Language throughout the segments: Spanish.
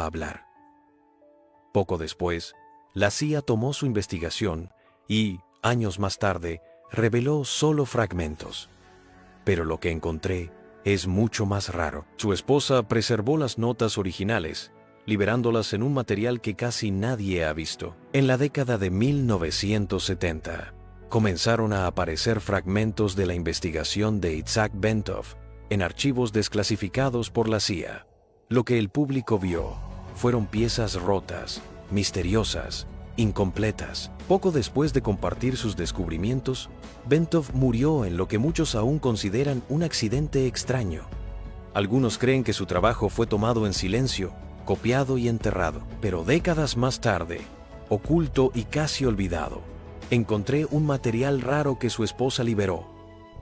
a hablar. Poco después, la CIA tomó su investigación y, años más tarde, reveló solo fragmentos. Pero lo que encontré es mucho más raro. Su esposa preservó las notas originales, liberándolas en un material que casi nadie ha visto. En la década de 1970, comenzaron a aparecer fragmentos de la investigación de Itzhak Bentov en archivos desclasificados por la CIA. Lo que el público vio fueron piezas rotas, misteriosas, incompletas. Poco después de compartir sus descubrimientos, Bentov murió en lo que muchos aún consideran un accidente extraño. Algunos creen que su trabajo fue tomado en silencio, copiado y enterrado. Pero décadas más tarde, oculto y casi olvidado, encontré un material raro que su esposa liberó.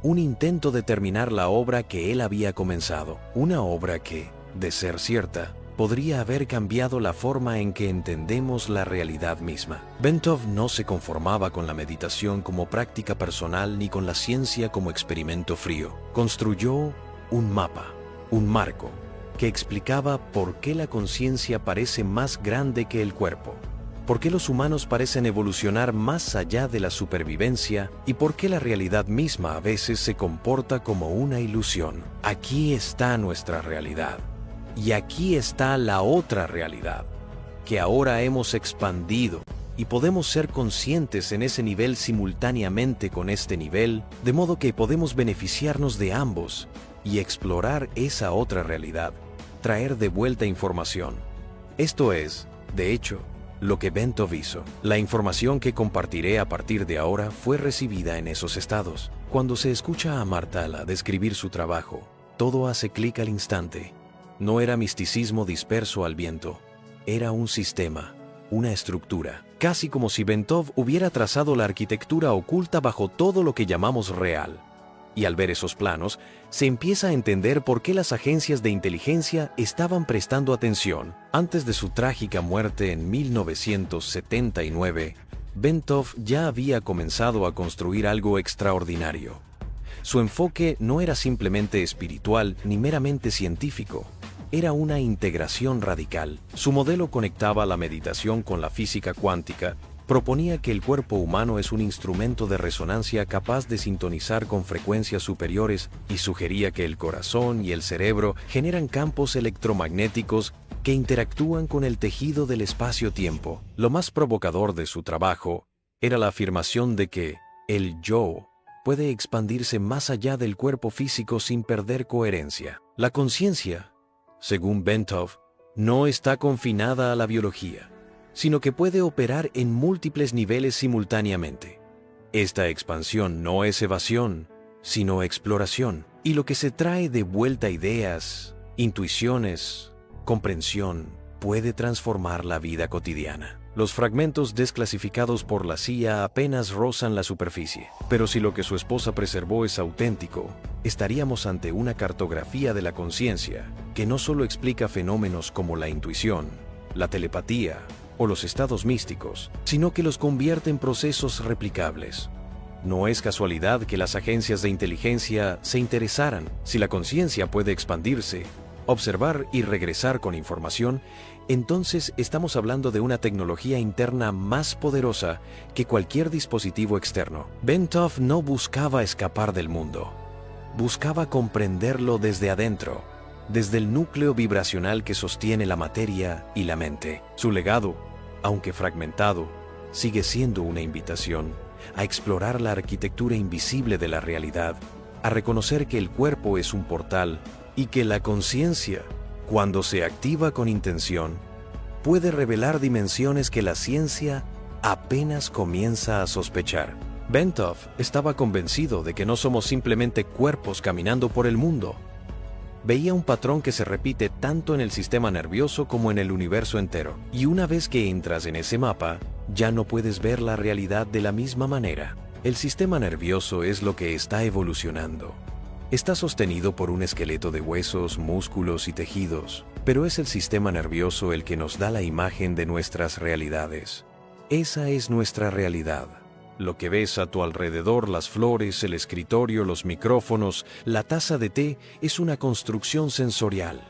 Un intento de terminar la obra que él había comenzado. Una obra que, de ser cierta, podría haber cambiado la forma en que entendemos la realidad misma. Bentov no se conformaba con la meditación como práctica personal ni con la ciencia como experimento frío. Construyó un mapa, un marco, que explicaba por qué la conciencia parece más grande que el cuerpo, por qué los humanos parecen evolucionar más allá de la supervivencia y por qué la realidad misma a veces se comporta como una ilusión. Aquí está nuestra realidad. Y aquí está la otra realidad, que ahora hemos expandido y podemos ser conscientes en ese nivel simultáneamente con este nivel, de modo que podemos beneficiarnos de ambos y explorar esa otra realidad, traer de vuelta información. Esto es, de hecho, lo que Bentov hizo. La información que compartiré a partir de ahora fue recibida en esos estados. Cuando se escucha a Martala describir su trabajo, todo hace clic al instante. No era misticismo disperso al viento, era un sistema, una estructura, casi como si Bentov hubiera trazado la arquitectura oculta bajo todo lo que llamamos real. Y al ver esos planos, se empieza a entender por qué las agencias de inteligencia estaban prestando atención. Antes de su trágica muerte en 1979, Bentov ya había comenzado a construir algo extraordinario. Su enfoque no era simplemente espiritual ni meramente científico. Era una integración radical. Su modelo conectaba la meditación con la física cuántica, proponía que el cuerpo humano es un instrumento de resonancia capaz de sintonizar con frecuencias superiores y sugería que el corazón y el cerebro generan campos electromagnéticos que interactúan con el tejido del espacio-tiempo. Lo más provocador de su trabajo era la afirmación de que el yo puede expandirse más allá del cuerpo físico sin perder coherencia. La conciencia, según Bentov, no está confinada a la biología, sino que puede operar en múltiples niveles simultáneamente. Esta expansión no es evasión, sino exploración, y lo que se trae de vuelta ideas, intuiciones, comprensión, puede transformar la vida cotidiana. Los fragmentos desclasificados por la CIA apenas rozan la superficie, pero si lo que su esposa preservó es auténtico, estaríamos ante una cartografía de la conciencia que no solo explica fenómenos como la intuición, la telepatía o los estados místicos, sino que los convierte en procesos replicables. No es casualidad que las agencias de inteligencia se interesaran. Si la conciencia puede expandirse, observar y regresar con información, entonces estamos hablando de una tecnología interna más poderosa que cualquier dispositivo externo. Bentov no buscaba escapar del mundo, buscaba comprenderlo desde adentro, desde el núcleo vibracional que sostiene la materia y la mente. Su legado, aunque fragmentado, sigue siendo una invitación a explorar la arquitectura invisible de la realidad, a reconocer que el cuerpo es un portal y que la conciencia, cuando se activa con intención, puede revelar dimensiones que la ciencia apenas comienza a sospechar. Bentov estaba convencido de que no somos simplemente cuerpos caminando por el mundo. Veía un patrón que se repite tanto en el sistema nervioso como en el universo entero. Y una vez que entras en ese mapa, ya no puedes ver la realidad de la misma manera. El sistema nervioso es lo que está evolucionando. Está sostenido por un esqueleto de huesos, músculos y tejidos, pero es el sistema nervioso el que nos da la imagen de nuestras realidades. Esa es nuestra realidad. Lo que ves a tu alrededor, las flores, el escritorio, los micrófonos, la taza de té, es una construcción sensorial.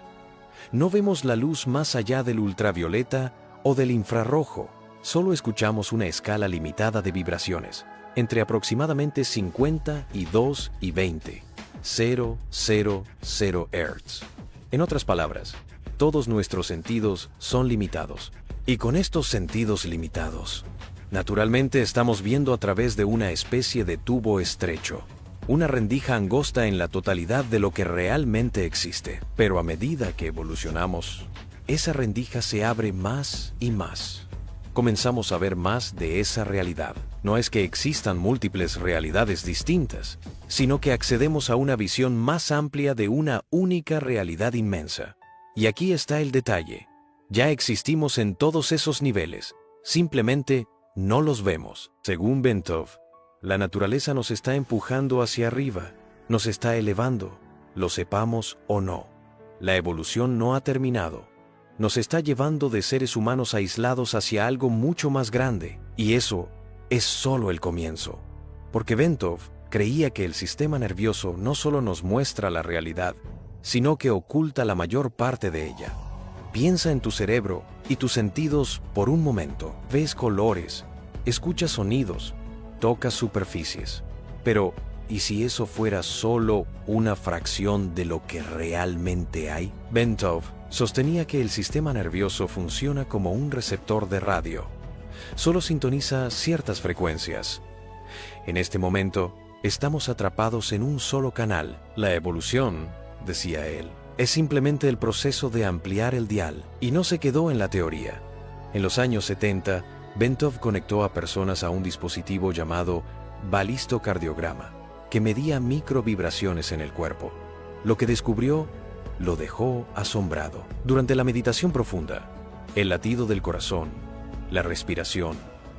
No vemos la luz más allá del ultravioleta o del infrarrojo. Solo escuchamos una escala limitada de vibraciones, entre aproximadamente 50 y 2 y 20, 0, 0, 0 Hz. En otras palabras, todos nuestros sentidos son limitados. Y con estos sentidos limitados, naturalmente estamos viendo a través de una especie de tubo estrecho, una rendija angosta en la totalidad de lo que realmente existe. Pero a medida que evolucionamos, esa rendija se abre más y más. Comenzamos a ver más de esa realidad. No es que existan múltiples realidades distintas, sino que accedemos a una visión más amplia de una única realidad inmensa. Y aquí está el detalle. Ya existimos en todos esos niveles, simplemente no los vemos. Según Bentov, la naturaleza nos está empujando hacia arriba, nos está elevando, lo sepamos o no. La evolución no ha terminado. Nos está llevando de seres humanos aislados hacia algo mucho más grande, y eso es solo el comienzo. Porque Bentov creía que el sistema nervioso no solo nos muestra la realidad, sino que oculta la mayor parte de ella. Piensa en tu cerebro y tus sentidos por un momento. Ves colores, escuchas sonidos, tocas superficies. Pero, ¿y si eso fuera solo una fracción de lo que realmente hay? Bentov sostenía que el sistema nervioso funciona como un receptor de radio. Solo sintoniza ciertas frecuencias. En este momento, estamos atrapados en un solo canal. La evolución, decía él, es simplemente el proceso de ampliar el dial, y no se quedó en la teoría. En los años 70, Bentov conectó a personas a un dispositivo llamado balistocardiograma, que medía microvibraciones en el cuerpo. Lo que descubrió lo dejó asombrado. Durante la meditación profunda, el latido del corazón, la respiración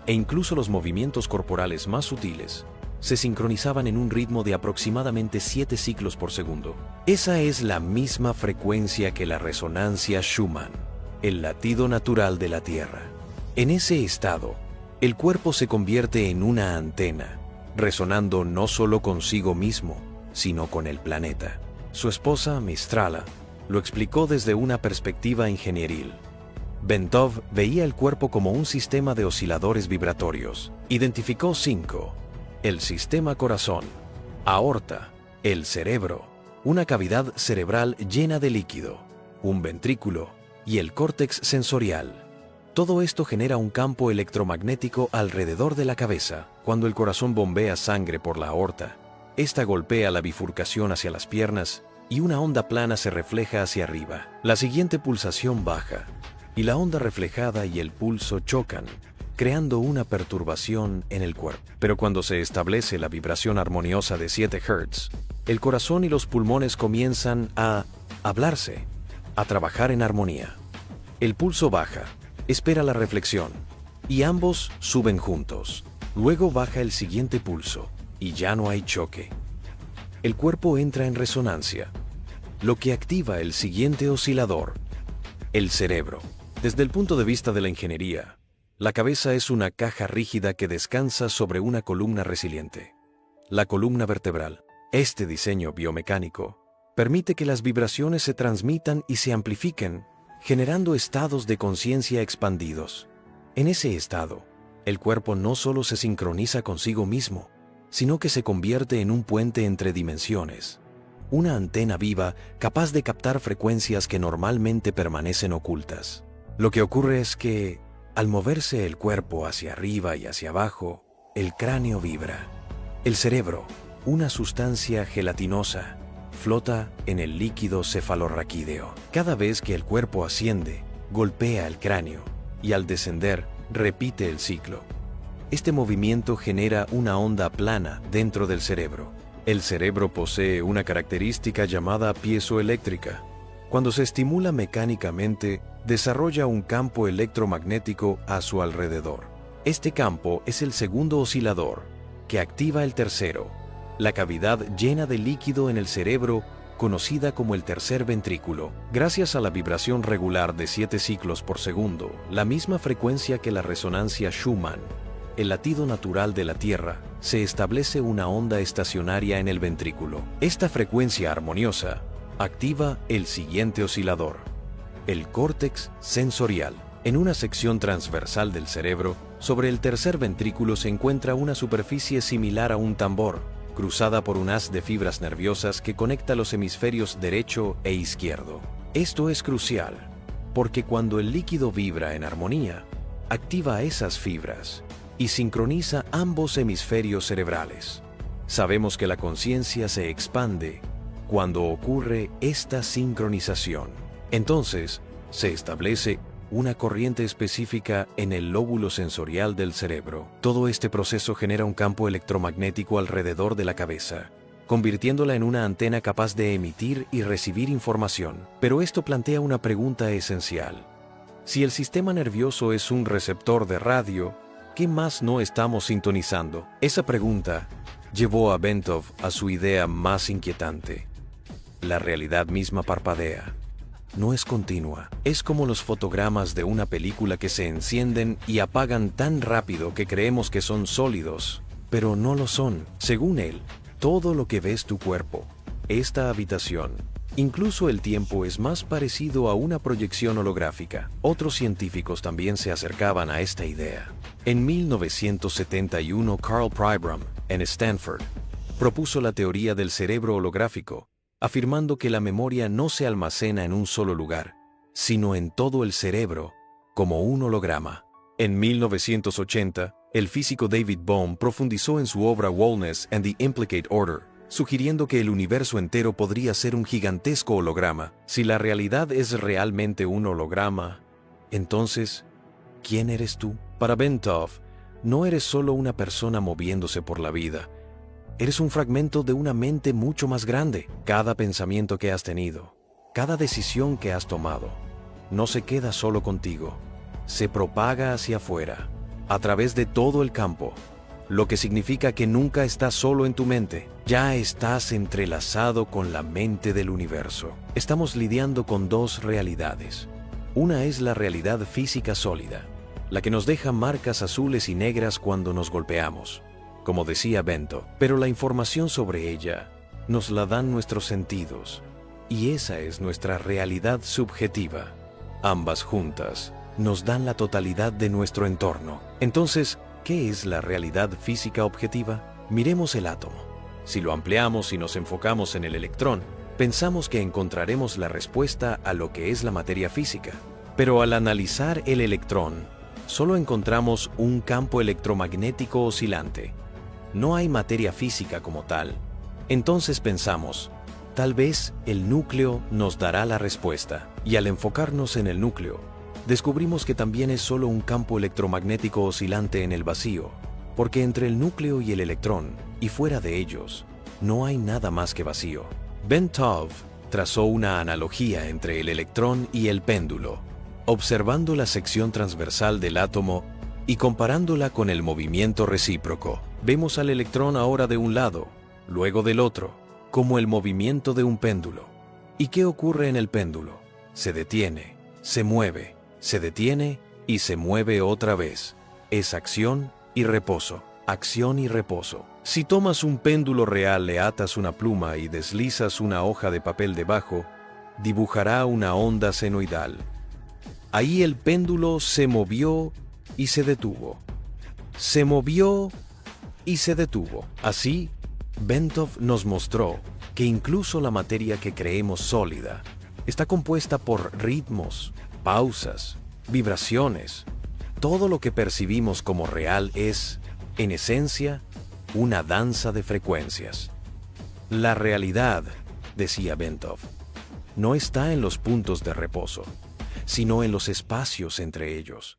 e incluso los movimientos corporales más sutiles se sincronizaban en un ritmo de aproximadamente 7 ciclos por segundo. Esa es la misma frecuencia que la resonancia Schumann, el latido natural de la Tierra. En ese estado, el cuerpo se convierte en una antena, resonando no solo consigo mismo, sino con el planeta. Su esposa, Mistrala, lo explicó desde una perspectiva ingenieril. Bentov veía el cuerpo como un sistema de osciladores vibratorios. Identificó 5. El sistema corazón, aorta, el cerebro, una cavidad cerebral llena de líquido, un ventrículo y el córtex sensorial. Todo esto genera un campo electromagnético alrededor de la cabeza. Cuando el corazón bombea sangre por la aorta, esta golpea la bifurcación hacia las piernas y una onda plana se refleja hacia arriba. La siguiente pulsación baja y la onda reflejada y el pulso chocan, creando una perturbación en el cuerpo. Pero cuando se establece la vibración armoniosa de 7 Hz, el corazón y los pulmones comienzan a hablarse, a trabajar en armonía. El pulso baja, espera la reflexión, y ambos suben juntos. Luego baja el siguiente pulso, y ya no hay choque. El cuerpo entra en resonancia, lo que activa el siguiente oscilador, el cerebro. Desde el punto de vista de la ingeniería, la cabeza es una caja rígida que descansa sobre una columna resiliente, la columna vertebral. Este diseño biomecánico permite que las vibraciones se transmitan y se amplifiquen, generando estados de conciencia expandidos. En ese estado, el cuerpo no solo se sincroniza consigo mismo, sino que se convierte en un puente entre dimensiones, una antena viva capaz de captar frecuencias que normalmente permanecen ocultas. Lo que ocurre es que, al moverse el cuerpo hacia arriba y hacia abajo, el cráneo vibra. El cerebro, una sustancia gelatinosa, flota en el líquido cefalorraquídeo. Cada vez que el cuerpo asciende, golpea el cráneo y al descender, repite el ciclo. Este movimiento genera una onda plana dentro del cerebro. El cerebro posee una característica llamada piezoeléctrica. Cuando se estimula mecánicamente, desarrolla un campo electromagnético a su alrededor. Este campo es el segundo oscilador, que activa el tercero, la cavidad llena de líquido en el cerebro, conocida como el tercer ventrículo. Gracias a la vibración regular de 7 ciclos por segundo, la misma frecuencia que la resonancia Schumann, el latido natural de la Tierra, se establece una onda estacionaria en el ventrículo. Esta frecuencia armoniosa activa el siguiente oscilador, el córtex sensorial. En una sección transversal del cerebro, sobre el tercer ventrículo se encuentra una superficie similar a un tambor, cruzada por un haz de fibras nerviosas que conecta los hemisferios derecho e izquierdo. Esto es crucial, porque cuando el líquido vibra en armonía, activa esas fibras y sincroniza ambos hemisferios cerebrales. Sabemos que la conciencia se expande cuando ocurre esta sincronización. Entonces, se establece una corriente específica en el lóbulo sensorial del cerebro. Todo este proceso genera un campo electromagnético alrededor de la cabeza, convirtiéndola en una antena capaz de emitir y recibir información. Pero esto plantea una pregunta esencial. Si el sistema nervioso es un receptor de radio, ¿qué más no estamos sintonizando? Esa pregunta llevó a Bentov a su idea más inquietante. La realidad misma parpadea. No es continua. Es como los fotogramas de una película que se encienden y apagan tan rápido que creemos que son sólidos, pero no lo son. Según él, todo lo que ves tu cuerpo, esta habitación, incluso el tiempo es más parecido a una proyección holográfica. Otros científicos también se acercaban a esta idea. En 1971, Carl Pribram, en Stanford, propuso la teoría del cerebro holográfico, afirmando que la memoria no se almacena en un solo lugar, sino en todo el cerebro, como un holograma. En 1980, el físico David Bohm profundizó en su obra Wholeness and the Implicate Order, sugiriendo que el universo entero podría ser un gigantesco holograma. Si la realidad es realmente un holograma, entonces, ¿quién eres tú? Para Bentov, no eres solo una persona moviéndose por la vida. Eres un fragmento de una mente mucho más grande. Cada pensamiento que has tenido, cada decisión que has tomado, no se queda solo contigo. Se propaga hacia afuera, a través de todo el campo, lo que significa que nunca estás solo en tu mente. Ya estás entrelazado con la mente del universo. Estamos lidiando con dos realidades. Una es la realidad física sólida, la que nos deja marcas azules y negras cuando nos golpeamos, como decía Bentov, pero la información sobre ella nos la dan nuestros sentidos, y esa es nuestra realidad subjetiva. Ambas juntas nos dan la totalidad de nuestro entorno. Entonces, ¿qué es la realidad física objetiva? Miremos el átomo. Si lo ampliamos y nos enfocamos en el electrón, pensamos que encontraremos la respuesta a lo que es la materia física. Pero al analizar el electrón, solo encontramos un campo electromagnético oscilante. No hay materia física como tal. Entonces pensamos, tal vez el núcleo nos dará la respuesta. Y al enfocarnos en el núcleo, descubrimos que también es solo un campo electromagnético oscilante en el vacío, porque entre el núcleo y el electrón, y fuera de ellos, no hay nada más que vacío. Bentov trazó una analogía entre el electrón y el péndulo, observando la sección transversal del átomo y comparándola con el movimiento recíproco. Vemos al electrón ahora de un lado, luego del otro, como el movimiento de un péndulo. ¿Y qué ocurre en el péndulo? Se detiene, se mueve, se detiene y se mueve otra vez. Es acción y reposo, acción y reposo. Si tomas un péndulo real, le atas una pluma y deslizas una hoja de papel debajo, dibujará una onda senoidal. Ahí el péndulo se movió y se detuvo. Se movió y se detuvo. Así, Bentov nos mostró que incluso la materia que creemos sólida está compuesta por ritmos, pausas, vibraciones. Todo lo que percibimos como real es, en esencia, una danza de frecuencias. La realidad, decía Bentov, no está en los puntos de reposo, sino en los espacios entre ellos.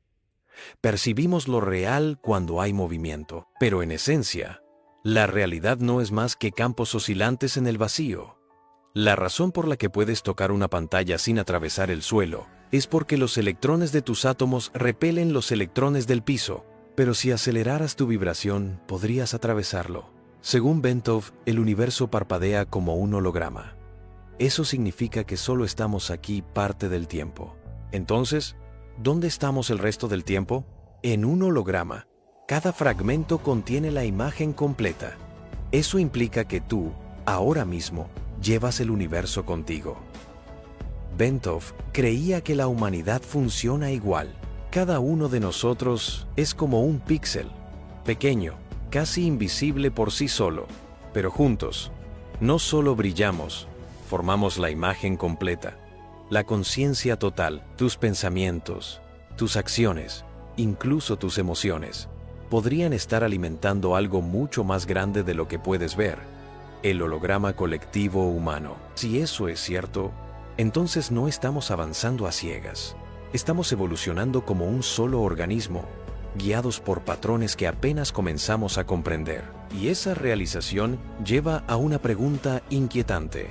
Percibimos lo real cuando hay movimiento, pero en esencia, la realidad no es más que campos oscilantes en el vacío. La razón por la que puedes tocar una pantalla sin atravesar el suelo es porque los electrones de tus átomos repelen los electrones del piso, pero si aceleraras tu vibración, podrías atravesarlo. Según Bentov, el universo parpadea como un holograma. Eso significa que solo estamos aquí parte del tiempo. Entonces, ¿dónde estamos el resto del tiempo? En un holograma. Cada fragmento contiene la imagen completa. Eso implica que tú, ahora mismo, llevas el universo contigo. Bentov creía que la humanidad funciona igual. Cada uno de nosotros es como un píxel, pequeño, casi invisible por sí solo, pero juntos, no solo brillamos, formamos la imagen completa, la conciencia total, tus pensamientos, tus acciones, incluso tus emociones, podrían estar alimentando algo mucho más grande de lo que puedes ver, el holograma colectivo humano. Si eso es cierto, entonces no estamos avanzando a ciegas. Estamos evolucionando como un solo organismo, guiados por patrones que apenas comenzamos a comprender. Y esa realización lleva a una pregunta inquietante.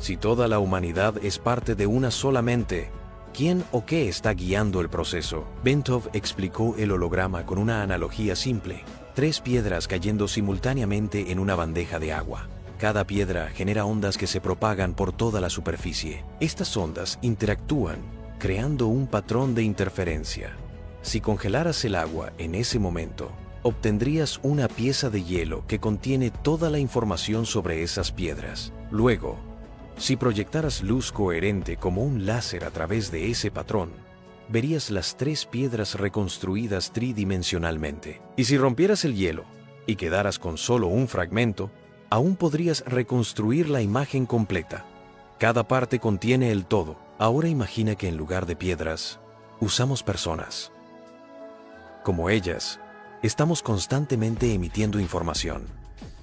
Si toda la humanidad es parte de una sola mente, ¿quién o qué está guiando el proceso? Bentov explicó el holograma con una analogía simple. 3 piedras cayendo simultáneamente en una bandeja de agua. Cada piedra genera ondas que se propagan por toda la superficie. Estas ondas interactúan, creando un patrón de interferencia. Si congelaras el agua en ese momento, obtendrías una pieza de hielo que contiene toda la información sobre esas piedras. Luego, si proyectaras luz coherente como un láser a través de ese patrón, verías las 3 piedras reconstruidas tridimensionalmente. Y si rompieras el hielo y quedaras con solo un fragmento, aún podrías reconstruir la imagen completa. Cada parte contiene el todo. Ahora imagina que en lugar de piedras, usamos personas. Como ellas, estamos constantemente emitiendo información,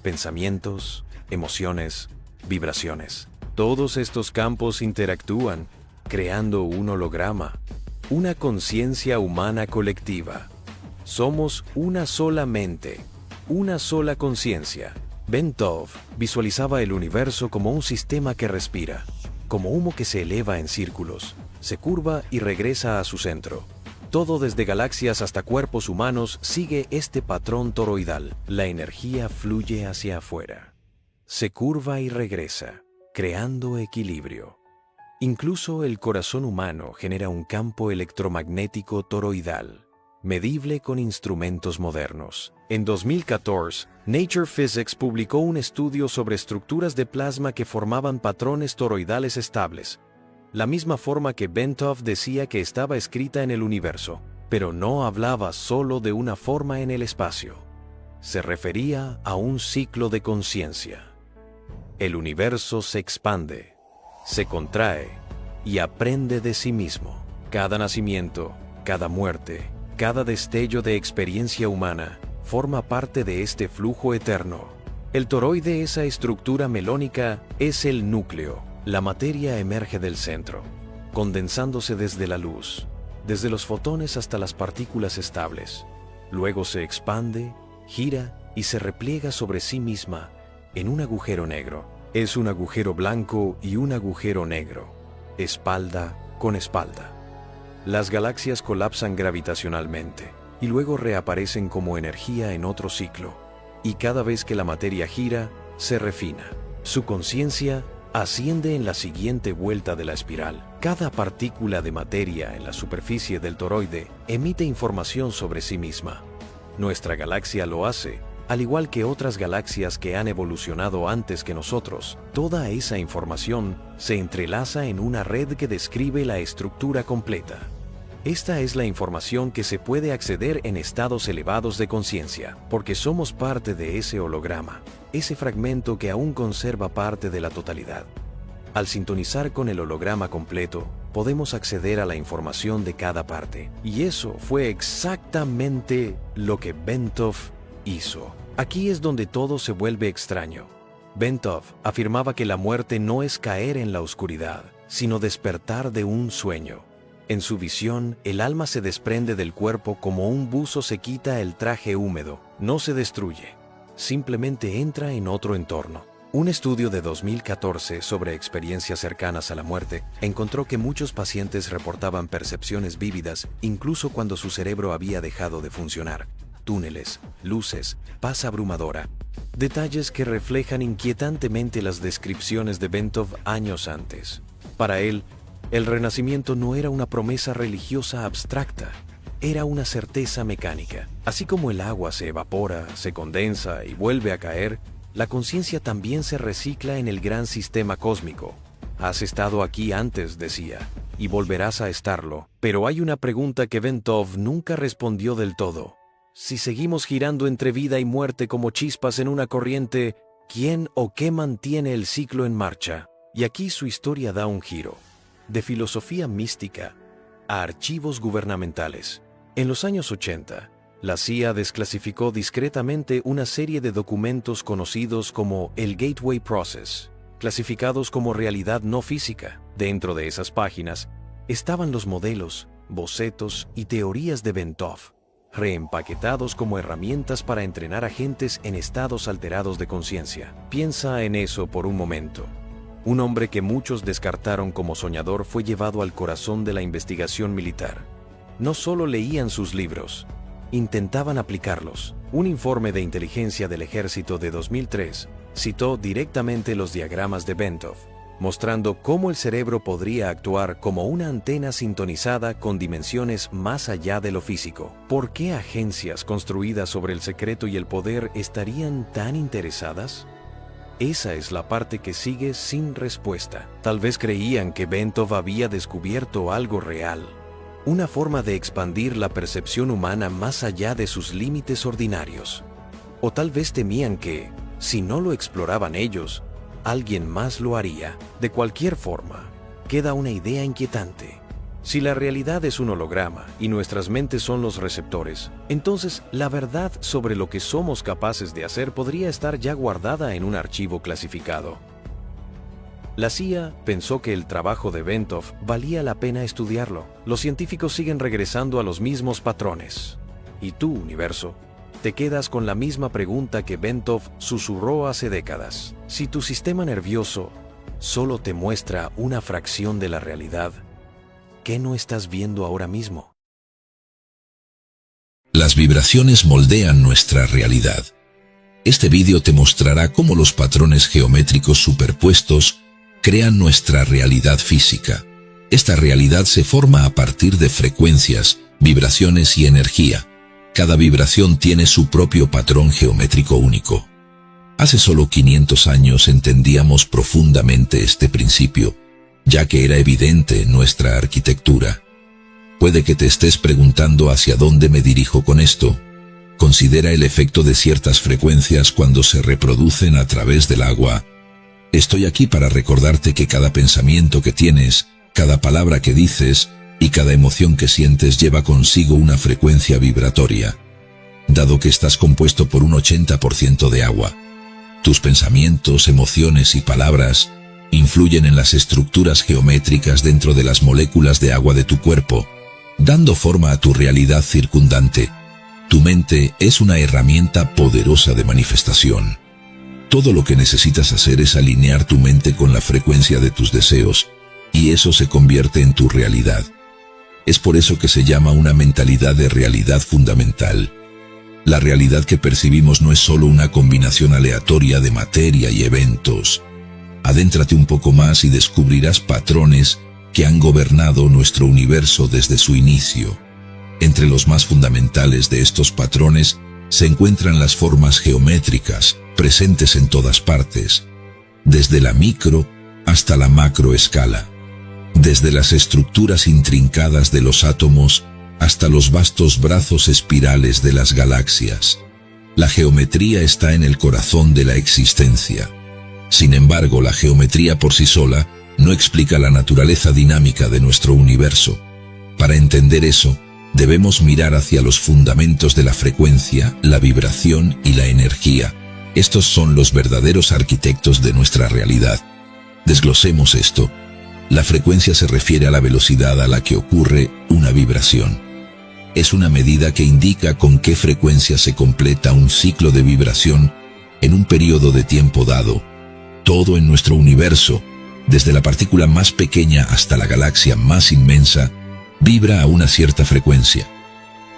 pensamientos, emociones, vibraciones. Todos estos campos interactúan, creando un holograma, una conciencia humana colectiva. Somos una sola mente, una sola conciencia. Bentov visualizaba el universo como un sistema que respira, como humo que se eleva en círculos, se curva y regresa a su centro. Todo desde galaxias hasta cuerpos humanos sigue este patrón toroidal. La energía fluye hacia afuera, se curva y regresa, creando equilibrio. Incluso el corazón humano genera un campo electromagnético toroidal, medible con instrumentos modernos. En 2014, Nature Physics publicó un estudio sobre estructuras de plasma que formaban patrones toroidales estables, la misma forma que Bentov decía que estaba escrita en el universo, pero no hablaba solo de una forma en el espacio. Se refería a un ciclo de conciencia. El universo se expande, se contrae y aprende de sí mismo. Cada nacimiento, cada muerte, cada destello de experiencia humana forma parte de este flujo eterno. El toroide, esa estructura melónica, es el núcleo. La materia emerge del centro, condensándose desde la luz, desde los fotones hasta las partículas estables. Luego se expande, gira y se repliega sobre sí misma en un agujero negro. Es un agujero blanco y un agujero negro, espalda con espalda. Las galaxias colapsan gravitacionalmente y luego reaparecen como energía en otro ciclo, y cada vez que la materia gira, se refina. Su conciencia asciende en la siguiente vuelta de la espiral. Cada partícula de materia en la superficie del toroide emite información sobre sí misma. Nuestra galaxia lo hace, al igual que otras galaxias que han evolucionado antes que nosotros. Toda esa información se entrelaza en una red que describe la estructura completa. Esta es la información que se puede acceder en estados elevados de conciencia, porque somos parte de ese holograma, ese fragmento que aún conserva parte de la totalidad. Al sintonizar con el holograma completo, podemos acceder a la información de cada parte. Y eso fue exactamente lo que Bentov hizo. Aquí es donde todo se vuelve extraño. Bentov afirmaba que la muerte no es caer en la oscuridad, sino despertar de un sueño. En su visión, el alma se desprende del cuerpo como un buzo se quita el traje húmedo. No se destruye, simplemente entra en otro entorno. Un estudio de 2014 sobre experiencias cercanas a la muerte encontró que muchos pacientes reportaban percepciones vívidas incluso cuando su cerebro había dejado de funcionar. Túneles, luces, paz abrumadora. Detalles que reflejan inquietantemente las descripciones de Bentov años antes. Para él, el renacimiento no era una promesa religiosa abstracta, era una certeza mecánica. Así como el agua se evapora, se condensa y vuelve a caer, la conciencia también se recicla en el gran sistema cósmico. Has estado aquí antes, decía, y volverás a estarlo. Pero hay una pregunta que Ventov nunca respondió del todo. Si seguimos girando entre vida y muerte como chispas en una corriente, ¿quién o qué mantiene el ciclo en marcha? Y aquí su historia da un giro. De filosofía mística a archivos gubernamentales. En los años 80, la CIA desclasificó discretamente una serie de documentos conocidos como el Gateway Process, clasificados como realidad no física. Dentro de esas páginas estaban los modelos, bocetos y teorías de Ventov, reempaquetados como herramientas para entrenar agentes en estados alterados de conciencia. Piensa en eso por un momento. Un hombre que muchos descartaron como soñador fue llevado al corazón de la investigación militar. No solo leían sus libros, intentaban aplicarlos. Un informe de inteligencia del ejército de 2003 citó directamente los diagramas de Ventov, mostrando cómo el cerebro podría actuar como una antena sintonizada con dimensiones más allá de lo físico. ¿Por qué agencias construidas sobre el secreto y el poder estarían tan interesadas? Esa es la parte que sigue sin respuesta. Tal vez creían que Ventov había descubierto algo real, una forma de expandir la percepción humana más allá de sus límites ordinarios. O tal vez temían que, si no lo exploraban ellos, alguien más lo haría. De cualquier forma, queda una idea inquietante. Si la realidad es un holograma y nuestras mentes son los receptores, entonces la verdad sobre lo que somos capaces de hacer podría estar ya guardada en un archivo clasificado. La CIA pensó que el trabajo de Ventov valía la pena estudiarlo. Los científicos siguen regresando a los mismos patrones. Y tú, universo, te quedas con la misma pregunta que Ventov susurró hace décadas. Si tu sistema nervioso solo te muestra una fracción de la realidad, ¿qué no estás viendo ahora mismo? Las vibraciones moldean nuestra realidad. Este vídeo te mostrará cómo los patrones geométricos superpuestos crean nuestra realidad física. Esta realidad se forma a partir de frecuencias, vibraciones y energía. Cada vibración tiene su propio patrón geométrico único. Hace solo 500 años entendíamos profundamente este principio, ya que era evidente en nuestra arquitectura. Puede que te estés preguntando hacia dónde me dirijo con esto. Considera el efecto de ciertas frecuencias cuando se reproducen a través del agua. Estoy aquí para recordarte que cada pensamiento que tienes, cada palabra que dices y cada emoción que sientes lleva consigo una frecuencia vibratoria. Dado que estás compuesto por un 80% de agua, tus pensamientos, emociones y palabras influyen en las estructuras geométricas dentro de las moléculas de agua de tu cuerpo, dando forma a tu realidad circundante. Tu mente es una herramienta poderosa de manifestación. Todo lo que necesitas hacer es alinear tu mente con la frecuencia de tus deseos, y eso se convierte en tu realidad. Es por eso que se llama una mentalidad de realidad fundamental. La realidad que percibimos no es solo una combinación aleatoria de materia y eventos. Adéntrate un poco más y descubrirás patrones que han gobernado nuestro universo desde su inicio. Entre los más fundamentales de estos patrones se encuentran las formas geométricas, presentes en todas partes, desde la micro hasta la macroescala, desde las estructuras intrincadas de los átomos hasta los vastos brazos espirales de las galaxias. La geometría está en el corazón de la existencia. Sin embargo, la geometría por sí sola no explica la naturaleza dinámica de nuestro universo. Para entender eso, debemos mirar hacia los fundamentos de la frecuencia, la vibración y la energía. Estos son los verdaderos arquitectos de nuestra realidad. Desglosemos esto. La frecuencia se refiere a la velocidad a la que ocurre una vibración. Es una medida que indica con qué frecuencia se completa un ciclo de vibración en un periodo de tiempo dado. Todo en nuestro universo, desde la partícula más pequeña hasta la galaxia más inmensa, vibra a una cierta frecuencia.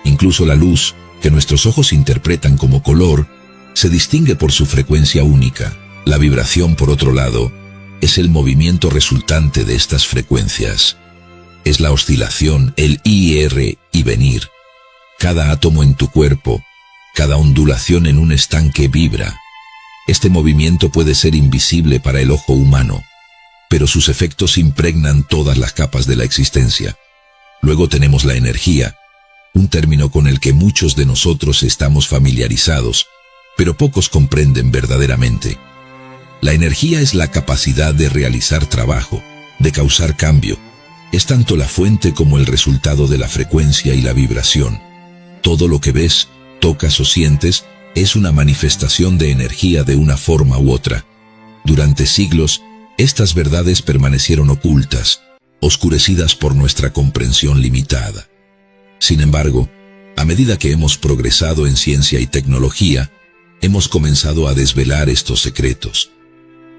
Incluso la luz, que nuestros ojos interpretan como color, se distingue por su frecuencia única. La vibración, por otro lado, es el movimiento resultante de estas frecuencias. Es la oscilación, el ir y venir. Cada átomo en tu cuerpo, cada ondulación en un estanque vibra. Este movimiento puede ser invisible para el ojo humano, pero sus efectos impregnan todas las capas de la existencia. Luego tenemos la energía, un término con el que muchos de nosotros estamos familiarizados, pero pocos comprenden verdaderamente. La energía es la capacidad de realizar trabajo, de causar cambio. Es tanto la fuente como el resultado de la frecuencia y la vibración. Todo lo que ves, tocas o sientes es una manifestación de energía de una forma u otra. Durante siglos, estas verdades permanecieron ocultas, oscurecidas por nuestra comprensión limitada. Sin embargo, a medida que hemos progresado en ciencia y tecnología, hemos comenzado a desvelar estos secretos.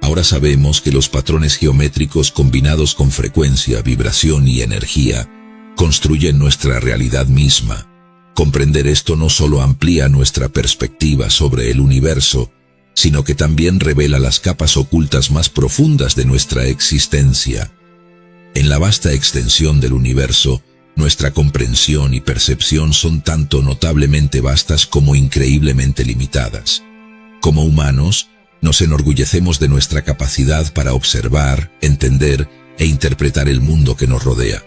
Ahora sabemos que los patrones geométricos combinados con frecuencia, vibración y energía construyen nuestra realidad misma. Comprender esto no solo amplía nuestra perspectiva sobre el universo, sino que también revela las capas ocultas más profundas de nuestra existencia. En la vasta extensión del universo, nuestra comprensión y percepción son tanto notablemente vastas como increíblemente limitadas. Como humanos, nos enorgullecemos de nuestra capacidad para observar, entender e interpretar el mundo que nos rodea.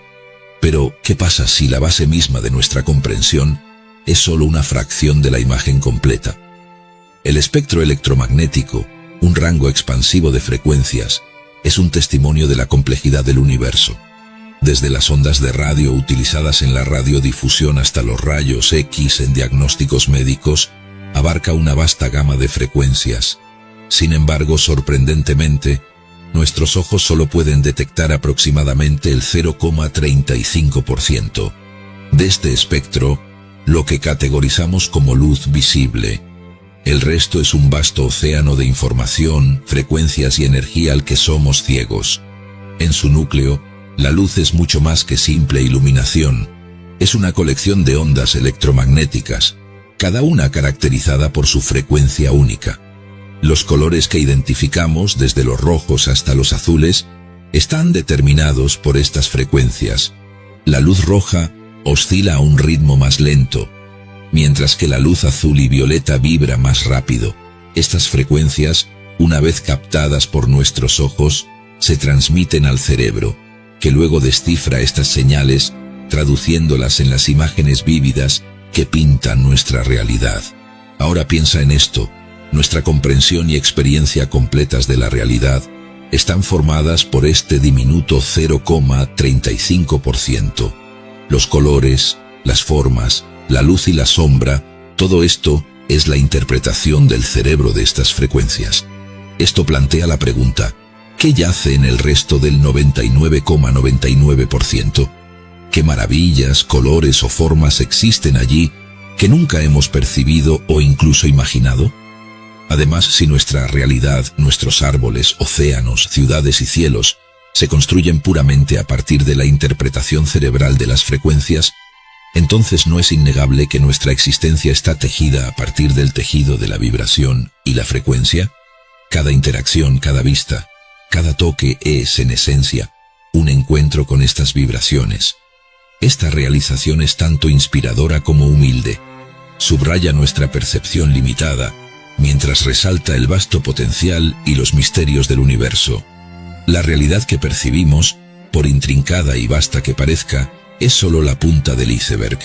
Pero, ¿qué pasa si la base misma de nuestra comprensión es solo una fracción de la imagen completa? El espectro electromagnético, un rango expansivo de frecuencias, es un testimonio de la complejidad del universo. Desde las ondas de radio utilizadas en la radiodifusión hasta los rayos X en diagnósticos médicos, abarca una vasta gama de frecuencias. Sin embargo, sorprendentemente, nuestros ojos solo pueden detectar aproximadamente el 0,35% de este espectro, lo que categorizamos como luz visible. El resto es un vasto océano de información, frecuencias y energía al que somos ciegos. En su núcleo, la luz es mucho más que simple iluminación. Es una colección de ondas electromagnéticas, cada una caracterizada por su frecuencia única. Los colores que identificamos, desde los rojos hasta los azules, están determinados por estas frecuencias. La luz roja oscila a un ritmo más lento, mientras que la luz azul y violeta vibra más rápido. Estas frecuencias, una vez captadas por nuestros ojos, se transmiten al cerebro, que luego descifra estas señales, traduciéndolas en las imágenes vívidas que pintan nuestra realidad. Ahora piensa en esto. Nuestra comprensión y experiencia completas de la realidad están formadas por este diminuto 0,35%. Los colores, las formas, la luz y la sombra, todo esto es la interpretación del cerebro de estas frecuencias. Esto plantea la pregunta: ¿qué yace en el resto del 99,99%? ¿Qué maravillas, colores o formas existen allí que nunca hemos percibido o incluso imaginado? Además, si nuestra realidad, nuestros árboles, océanos, ciudades y cielos se construyen puramente a partir de la interpretación cerebral de las frecuencias, entonces no es innegable que nuestra existencia está tejida a partir del tejido de la vibración y la frecuencia. Cada interacción, cada vista, cada toque es, en esencia, un encuentro con estas vibraciones. Esta realización es tanto inspiradora como humilde. Subraya nuestra percepción limitada, mientras resalta el vasto potencial y los misterios del universo. La realidad que percibimos, por intrincada y vasta que parezca, es solo la punta del iceberg.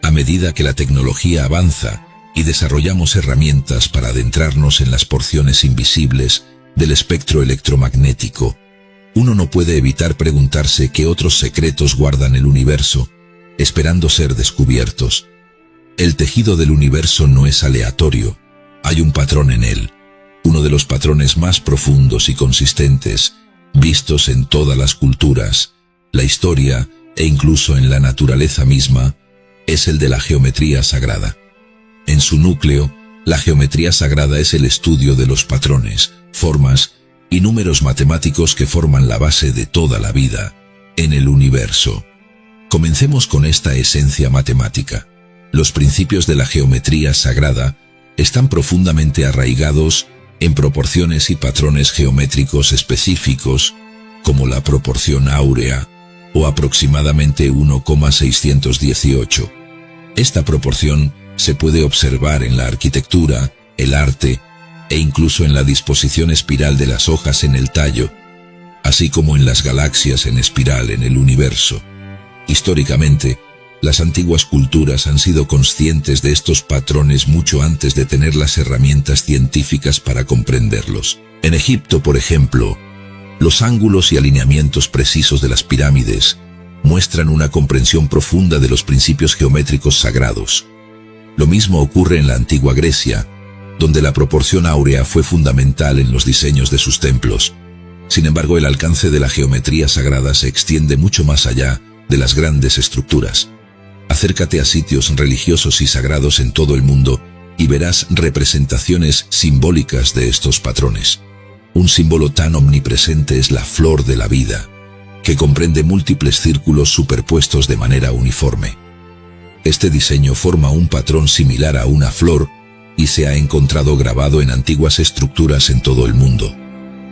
A medida que la tecnología avanza y desarrollamos herramientas para adentrarnos en las porciones invisibles del espectro electromagnético, uno no puede evitar preguntarse qué otros secretos guardan el universo, esperando ser descubiertos. El tejido del universo no es aleatorio. Hay un patrón en él, uno de los patrones más profundos y consistentes, vistos en todas las culturas, la historia e incluso en la naturaleza misma, es el de la geometría sagrada. En su núcleo, la geometría sagrada es el estudio de los patrones, formas y números matemáticos que forman la base de toda la vida en el universo. Comencemos con esta esencia matemática. Los principios de la geometría sagrada están profundamente arraigados en proporciones y patrones geométricos específicos, como la proporción áurea, o aproximadamente 1,618. Esta proporción se puede observar en la arquitectura, el arte, e incluso en la disposición espiral de las hojas en el tallo. así como en las galaxias en espiral en el universo. Históricamente, las antiguas culturas han sido conscientes de estos patrones mucho antes de tener las herramientas científicas para comprenderlos. En Egipto, por ejemplo, los ángulos y alineamientos precisos de las pirámides muestran una comprensión profunda de los principios geométricos sagrados. Lo mismo ocurre en la antigua Grecia, donde la proporción áurea fue fundamental en los diseños de sus templos. Sin embargo, el alcance de la geometría sagrada se extiende mucho más allá de las grandes estructuras. Acércate a sitios religiosos y sagrados en todo el mundo y verás representaciones simbólicas de estos patrones. Un símbolo tan omnipresente es la flor de la vida, que comprende múltiples círculos superpuestos de manera uniforme. Este diseño forma un patrón similar a una flor y se ha encontrado grabado en antiguas estructuras en todo el mundo,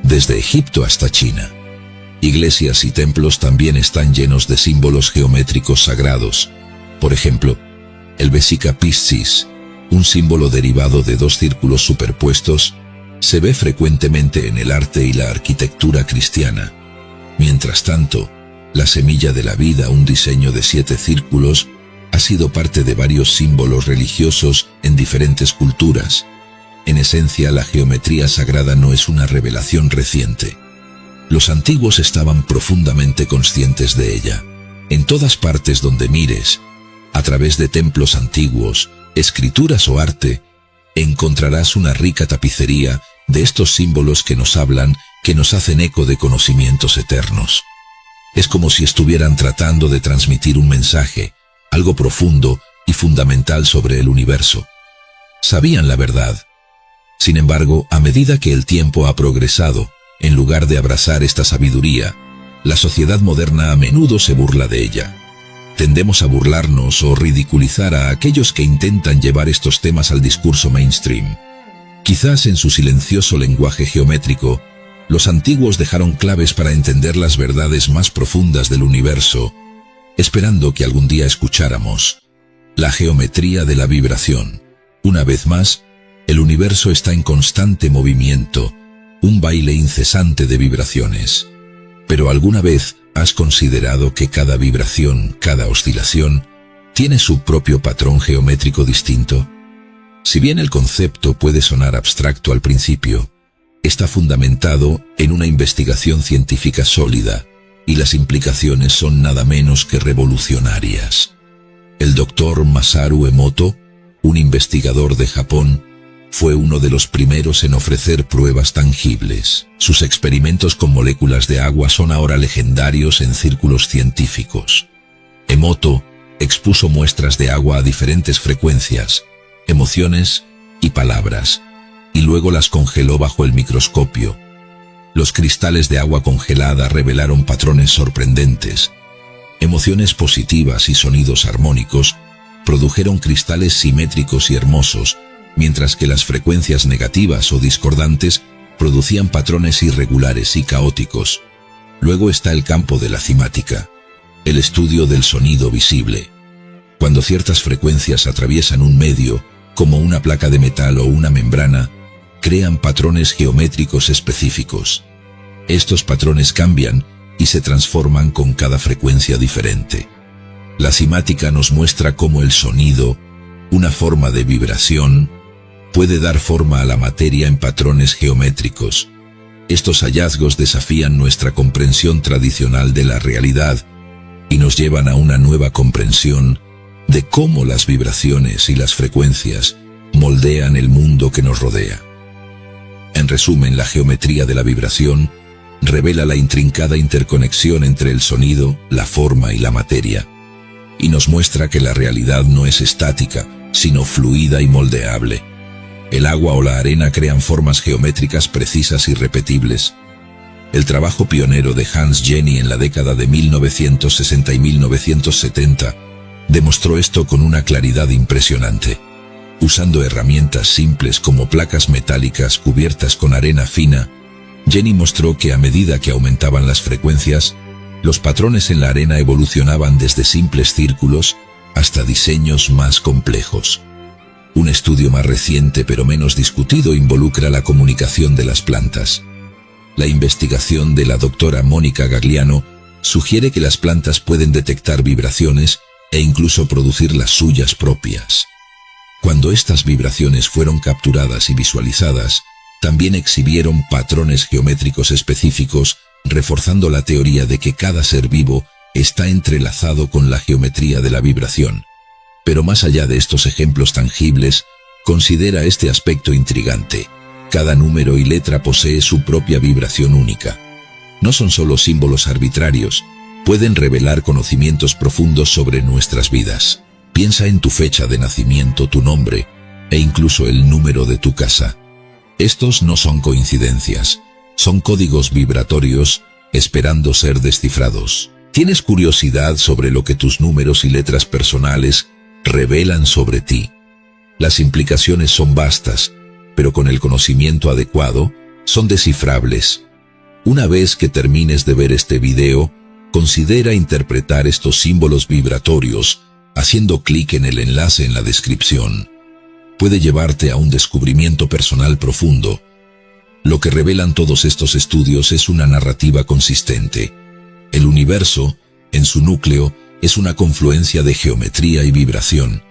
desde Egipto hasta China. Iglesias y templos también están llenos de símbolos geométricos sagrados. Por ejemplo, el Vesica Piscis, un símbolo derivado de dos círculos superpuestos, se ve frecuentemente en el arte y la arquitectura cristiana. Mientras tanto, la semilla de la vida, un diseño de 7 círculos, ha sido parte de varios símbolos religiosos en diferentes culturas. En esencia, la geometría sagrada no es una revelación reciente. Los antiguos estaban profundamente conscientes de ella. En todas partes donde mires, a través de templos antiguos, escrituras o arte, encontrarás una rica tapicería de estos símbolos que nos hablan, que nos hacen eco de conocimientos eternos. Es como si estuvieran tratando de transmitir un mensaje, algo profundo y fundamental sobre el universo. Sabían la verdad. Sin embargo, a medida que el tiempo ha progresado, en lugar de abrazar esta sabiduría, la sociedad moderna a menudo se burla de ella. Tendemos a burlarnos o ridiculizar a aquellos que intentan llevar estos temas al discurso mainstream. Quizás en su silencioso lenguaje geométrico, los antiguos dejaron claves para entender las verdades más profundas del universo, esperando que algún día escucháramos. La geometría de la vibración. Una vez más, el universo está en constante movimiento, un baile incesante de vibraciones. Pero ¿alguna vez has considerado que cada vibración, cada oscilación, tiene su propio patrón geométrico distinto? Si bien el concepto puede sonar abstracto al principio, está fundamentado en una investigación científica sólida, y las implicaciones son nada menos que revolucionarias. El doctor Masaru Emoto, un investigador de Japón, fue uno de los primeros en ofrecer pruebas tangibles. Sus experimentos con moléculas de agua son ahora legendarios en círculos científicos. Emoto expuso muestras de agua a diferentes frecuencias, emociones y palabras, y luego las congeló bajo el microscopio. Los cristales de agua congelada revelaron patrones sorprendentes. Emociones positivas y sonidos armónicos produjeron cristales simétricos y hermosos, mientras que las frecuencias negativas o discordantes producían patrones irregulares y caóticos. Luego está el campo de la cimática, el estudio del sonido visible. Cuando ciertas frecuencias atraviesan un medio, como una placa de metal o una membrana, crean patrones geométricos específicos. Estos patrones cambian y se transforman con cada frecuencia diferente. La cimática nos muestra cómo el sonido, una forma de vibración, puede dar forma a la materia en patrones geométricos. Estos hallazgos desafían nuestra comprensión tradicional de la realidad y nos llevan a una nueva comprensión de cómo las vibraciones y las frecuencias moldean el mundo que nos rodea. En resumen, la geometría de la vibración revela la intrincada interconexión entre el sonido, la forma y la materia, y nos muestra que la realidad no es estática, sino fluida y moldeable. El agua o la arena crean formas geométricas precisas y repetibles. El trabajo pionero de Hans Jenny en la década de 1960 y 1970 demostró esto con una claridad impresionante. Usando herramientas simples como placas metálicas cubiertas con arena fina, Jenny mostró que a medida que aumentaban las frecuencias, los patrones en la arena evolucionaban desde simples círculos hasta diseños más complejos. Un estudio más reciente pero menos discutido involucra la comunicación de las plantas. La investigación de la doctora Mónica Gagliano sugiere que las plantas pueden detectar vibraciones e incluso producir las suyas propias. Cuando estas vibraciones fueron capturadas y visualizadas, también exhibieron patrones geométricos específicos, reforzando la teoría de que cada ser vivo está entrelazado con la geometría de la vibración. Pero más allá de estos ejemplos tangibles, considera este aspecto intrigante. Cada número y letra posee su propia vibración única. No son solo símbolos arbitrarios, pueden revelar conocimientos profundos sobre nuestras vidas. Piensa en tu fecha de nacimiento, tu nombre e incluso el número de tu casa. Estos no son coincidencias, son códigos vibratorios esperando ser descifrados. ¿Tienes curiosidad sobre lo que tus números y letras personales revelan sobre ti? Las implicaciones son vastas, pero con el conocimiento adecuado, son descifrables. Una vez que termines de ver este video, considera interpretar estos símbolos vibratorios haciendo clic en el enlace en la descripción. Puede llevarte a un descubrimiento personal profundo. Lo que revelan todos estos estudios es una narrativa consistente. El universo, en su núcleo, es una confluencia de geometría y vibración.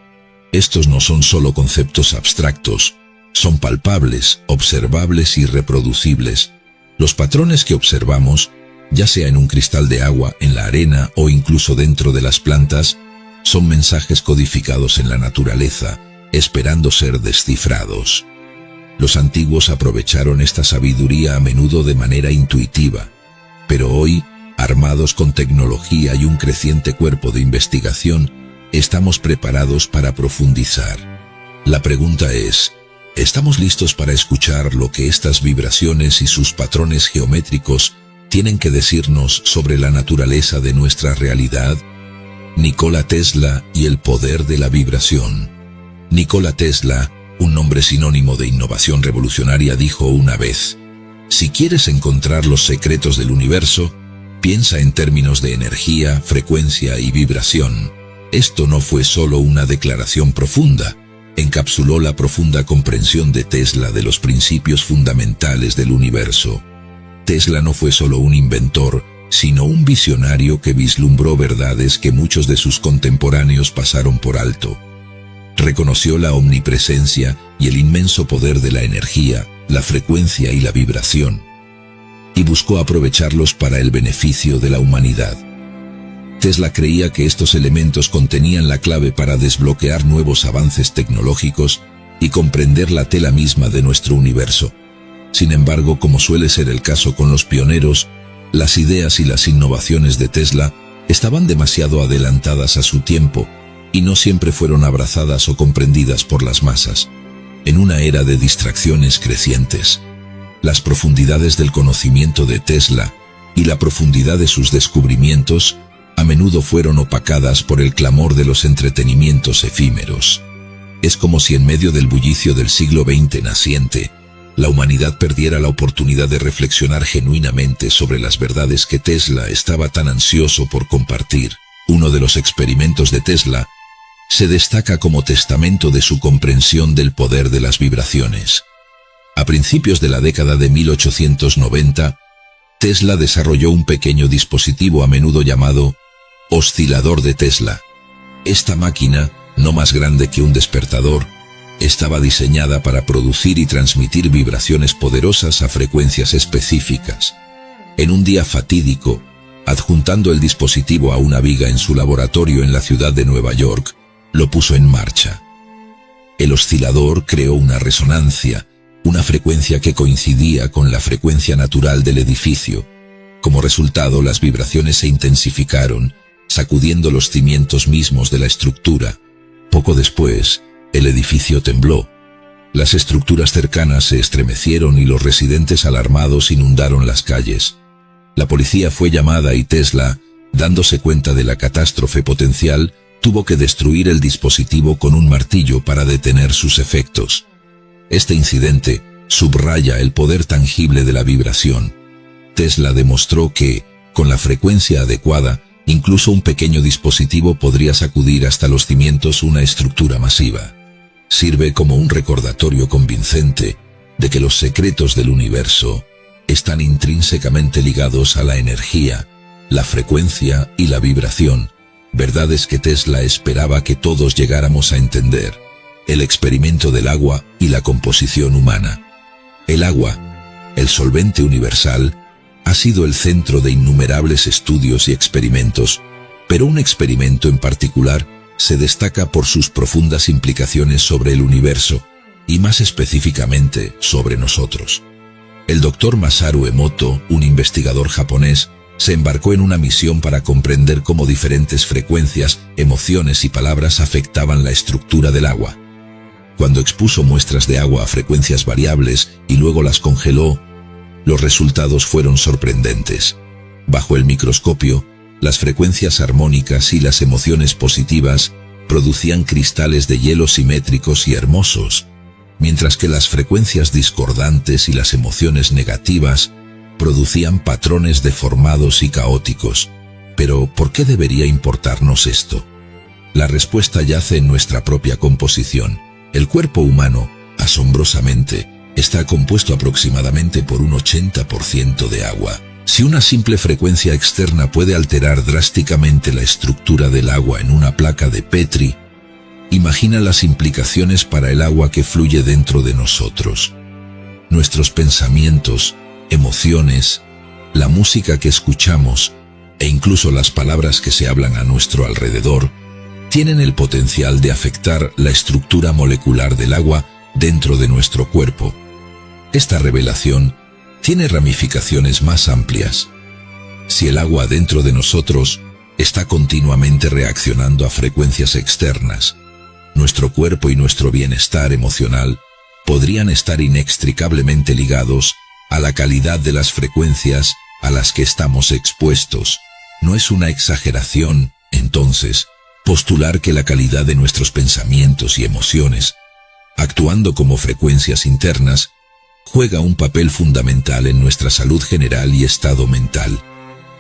Estos no son solo conceptos abstractos, son palpables, observables y reproducibles. Los patrones que observamos, ya sea en un cristal de agua, en la arena o incluso dentro de las plantas, son mensajes codificados en la naturaleza, esperando ser descifrados. Los antiguos aprovecharon esta sabiduría a menudo de manera intuitiva, pero hoy, armados con tecnología y un creciente cuerpo de investigación, estamos preparados para profundizar. La pregunta es, ¿estamos listos para escuchar lo que estas vibraciones y sus patrones geométricos tienen que decirnos sobre la naturaleza de nuestra realidad? Nikola Tesla y el poder de la vibración. Nikola Tesla, un nombre sinónimo de innovación revolucionaria, dijo una vez: si quieres encontrar los secretos del universo, piensa en términos de energía, frecuencia y vibración. Esto no fue solo una declaración profunda, encapsuló la profunda comprensión de Tesla de los principios fundamentales del universo. Tesla no fue solo un inventor, sino un visionario que vislumbró verdades que muchos de sus contemporáneos pasaron por alto. Reconoció la omnipresencia y el inmenso poder de la energía, la frecuencia y la vibración, y buscó aprovecharlos para el beneficio de la humanidad. Tesla creía que estos elementos contenían la clave para desbloquear nuevos avances tecnológicos y comprender la tela misma de nuestro universo. Sin embargo, como suele ser el caso con los pioneros, las ideas y las innovaciones de Tesla estaban demasiado adelantadas a su tiempo y no siempre fueron abrazadas o comprendidas por las masas. En una era de distracciones crecientes, las profundidades del conocimiento de Tesla y la profundidad de sus descubrimientos a menudo fueron opacadas por el clamor de los entretenimientos efímeros. Es como si en medio del bullicio del siglo XX naciente, la humanidad perdiera la oportunidad de reflexionar genuinamente sobre las verdades que Tesla estaba tan ansioso por compartir. Uno de los experimentos de Tesla se destaca como testamento de su comprensión del poder de las vibraciones. A principios de la década de 1890, Tesla desarrolló un pequeño dispositivo a menudo llamado oscilador de Tesla. Esta máquina, no más grande que un despertador, estaba diseñada para producir y transmitir vibraciones poderosas a frecuencias específicas. En un día fatídico, adjuntando el dispositivo a una viga en su laboratorio en la ciudad de Nueva York, lo puso en marcha. El oscilador creó una resonancia, una frecuencia que coincidía con la frecuencia natural del edificio. Como resultado, las vibraciones se intensificaron, sacudiendo los cimientos mismos de la estructura. Poco después, el edificio tembló. Las estructuras cercanas se estremecieron y los residentes alarmados inundaron las calles. La policía fue llamada y Tesla, dándose cuenta de la catástrofe potencial, tuvo que destruir el dispositivo con un martillo para detener sus efectos. Este incidente subraya el poder tangible de la vibración. Tesla demostró que, con la frecuencia adecuada, incluso un pequeño dispositivo podría sacudir hasta los cimientos una estructura masiva. Sirve como un recordatorio convincente de que los secretos del universo están intrínsecamente ligados a la energía, la frecuencia y la vibración, verdades que Tesla esperaba que todos llegáramos a entender. El experimento del agua y la composición humana. El agua, el solvente universal, ha sido el centro de innumerables estudios y experimentos, pero un experimento en particular se destaca por sus profundas implicaciones sobre el universo y más específicamente sobre nosotros. El Dr. Masaru Emoto, un investigador japonés, se embarcó en una misión para comprender cómo diferentes frecuencias, emociones y palabras afectaban la estructura del agua. Cuando expuso muestras de agua a frecuencias variables y luego las congeló, los resultados fueron sorprendentes. Bajo el microscopio, las frecuencias armónicas y las emociones positivas producían cristales de hielo simétricos y hermosos, mientras que las frecuencias discordantes y las emociones negativas producían patrones deformados y caóticos. Pero, ¿por qué debería importarnos esto? La respuesta yace en nuestra propia composición. El cuerpo humano, asombrosamente, está compuesto aproximadamente por un 80% de agua. Si una simple frecuencia externa puede alterar drásticamente la estructura del agua en una placa de Petri, imagina las implicaciones para el agua que fluye dentro de nosotros. Nuestros pensamientos, emociones, la música que escuchamos e incluso las palabras que se hablan a nuestro alrededor tienen el potencial de afectar la estructura molecular del agua dentro de nuestro cuerpo. Esta revelación tiene ramificaciones más amplias. Si el agua dentro de nosotros está continuamente reaccionando a frecuencias externas, nuestro cuerpo y nuestro bienestar emocional podrían estar inextricablemente ligados a la calidad de las frecuencias a las que estamos expuestos. No es una exageración, entonces, postular que la calidad de nuestros pensamientos y emociones, actuando como frecuencias internas, juega un papel fundamental en nuestra salud general y estado mental.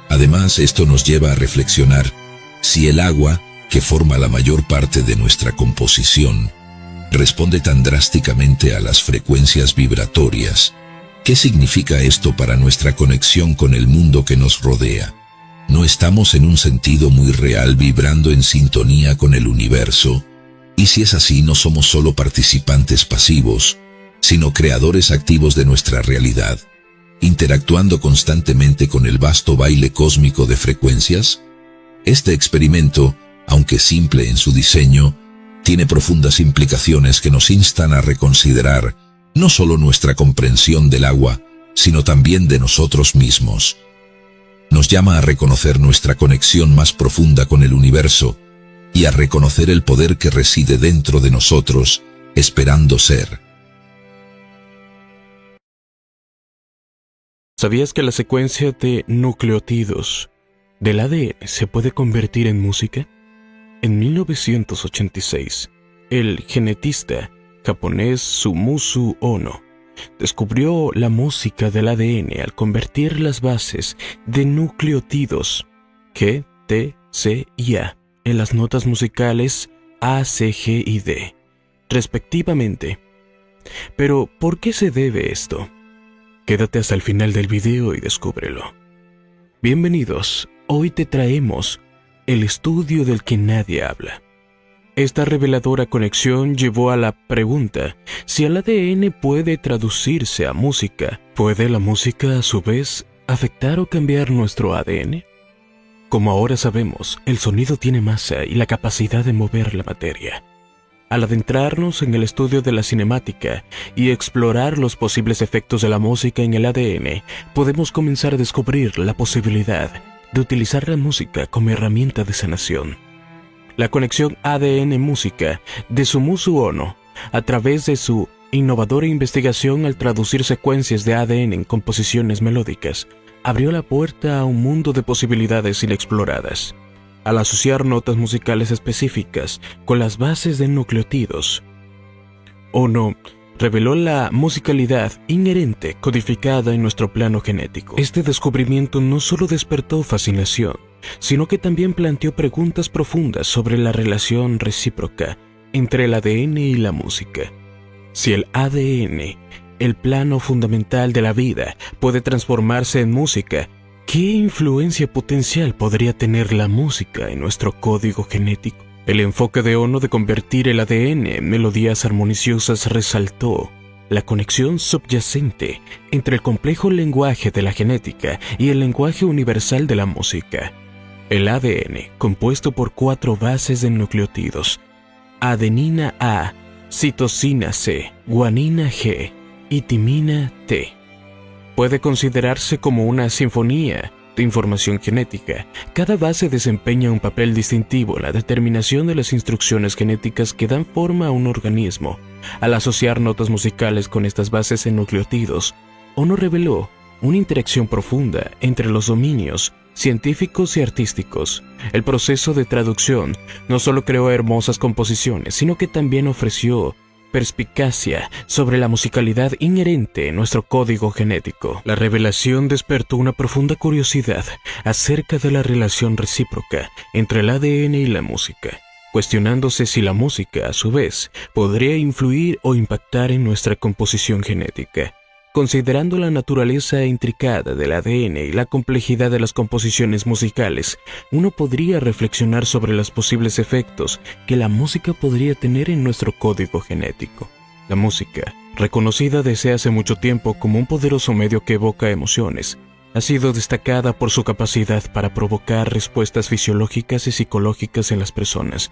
Además, esto nos lleva a reflexionar si el agua, que forma la mayor parte de nuestra composición, responde tan drásticamente a las frecuencias vibratorias. ¿Qué significa esto para nuestra conexión con el mundo que nos rodea? ¿No estamos en un sentido muy real vibrando en sintonía con el universo? Y si es así, no somos solo participantes pasivos, sino creadores activos de nuestra realidad, interactuando constantemente con el vasto baile cósmico de frecuencias. Este experimento, aunque simple en su diseño, tiene profundas implicaciones que nos instan a reconsiderar no solo nuestra comprensión del agua, sino también de nosotros mismos. Nos llama a reconocer nuestra conexión más profunda con el universo y a reconocer el poder que reside dentro de nosotros, esperando ser. ¿Sabías que la secuencia de nucleótidos del ADN se puede convertir en música? En 1986, el genetista japonés Sumusu Ono descubrió la música del ADN al convertir las bases de nucleótidos G, T, C y A en las notas musicales A, C, G y D, respectivamente. Pero, ¿por qué se debe esto? Quédate hasta el final del video y descúbrelo. Bienvenidos, hoy te traemos el estudio del que nadie habla. Esta reveladora conexión llevó a la pregunta si el ADN puede traducirse a música. ¿Puede la música a su vez afectar o cambiar nuestro ADN? Como ahora sabemos, el sonido tiene masa y la capacidad de mover la materia. Al adentrarnos en el estudio de la cinemática y explorar los posibles efectos de la música en el ADN, podemos comenzar a descubrir la posibilidad de utilizar la música como herramienta de sanación. La conexión ADN-música de Sumusu Ono, a través de su innovadora investigación al traducir secuencias de ADN en composiciones melódicas, abrió la puerta a un mundo de posibilidades inexploradas. Al asociar notas musicales específicas con las bases de nucleótidos, Ono reveló la musicalidad inherente codificada en nuestro plano genético. Este descubrimiento no solo despertó fascinación, sino que también planteó preguntas profundas sobre la relación recíproca entre el ADN y la música. Si el ADN el plano fundamental de la vida, puede transformarse en música, ¿qué influencia potencial podría tener la música en nuestro código genético? El enfoque de Ono de convertir el ADN en melodías armoniosas resaltó la conexión subyacente entre el complejo lenguaje de la genética y el lenguaje universal de la música. El ADN, compuesto por 4 bases de nucleótidos, adenina A, citosina C, guanina G y timina T, puede considerarse como una sinfonía de información genética. Cada base desempeña un papel distintivo en la determinación de las instrucciones genéticas que dan forma a un organismo. Al asociar notas musicales con estas bases en nucleótidos, Ono reveló una interacción profunda entre los dominios científicos y artísticos. El proceso de traducción no solo creó hermosas composiciones, sino que también ofreció perspicacia sobre la musicalidad inherente en nuestro código genético. La revelación despertó una profunda curiosidad acerca de la relación recíproca entre el ADN y la música, cuestionándose si la música, a su vez, podría influir o impactar en nuestra composición genética. Considerando la naturaleza intricada del ADN y la complejidad de las composiciones musicales, uno podría reflexionar sobre los posibles efectos que la música podría tener en nuestro código genético. La música, reconocida desde hace mucho tiempo como un poderoso medio que evoca emociones, ha sido destacada por su capacidad para provocar respuestas fisiológicas y psicológicas en las personas.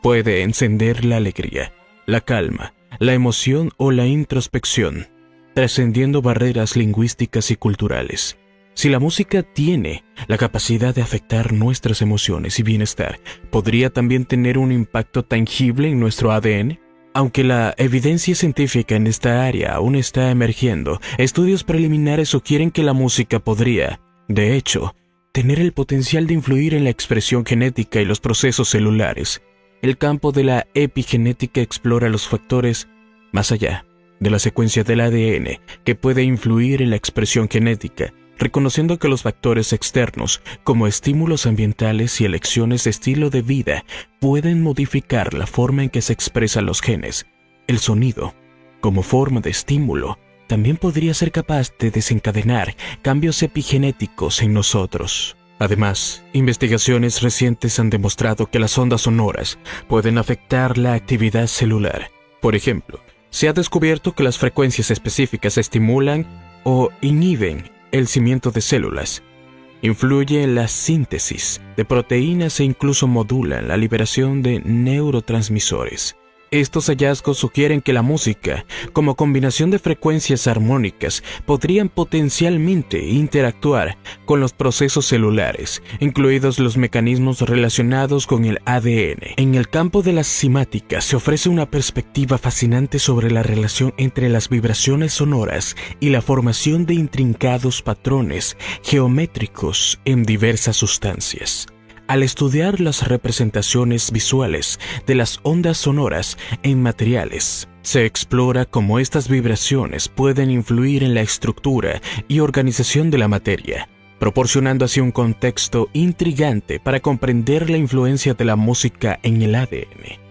Puede encender la alegría, la calma, la emoción o la introspección, trascendiendo barreras lingüísticas y culturales. Si la música tiene la capacidad de afectar nuestras emociones y bienestar, ¿podría también tener un impacto tangible en nuestro ADN? Aunque la evidencia científica en esta área aún está emergiendo, estudios preliminares sugieren que la música podría, de hecho, tener el potencial de influir en la expresión genética y los procesos celulares. El campo de la epigenética explora los factores más allá de la secuencia del ADN que puede influir en la expresión genética, reconociendo que los factores externos, como estímulos ambientales y elecciones de estilo de vida, pueden modificar la forma en que se expresan los genes. El sonido, como forma de estímulo, también podría ser capaz de desencadenar cambios epigenéticos en nosotros. Además, investigaciones recientes han demostrado que las ondas sonoras pueden afectar la actividad celular. Por ejemplo, se ha descubierto que las frecuencias específicas estimulan o inhiben el cimiento de células, influye en la síntesis de proteínas e incluso modulan la liberación de neurotransmisores. Estos hallazgos sugieren que la música, como combinación de frecuencias armónicas, podrían potencialmente interactuar con los procesos celulares, incluidos los mecanismos relacionados con el ADN. En el campo de las simáticas se ofrece una perspectiva fascinante sobre la relación entre las vibraciones sonoras y la formación de intrincados patrones geométricos en diversas sustancias. Al estudiar las representaciones visuales de las ondas sonoras en materiales, se explora cómo estas vibraciones pueden influir en la estructura y organización de la materia, proporcionando así un contexto intrigante para comprender la influencia de la música en el ADN.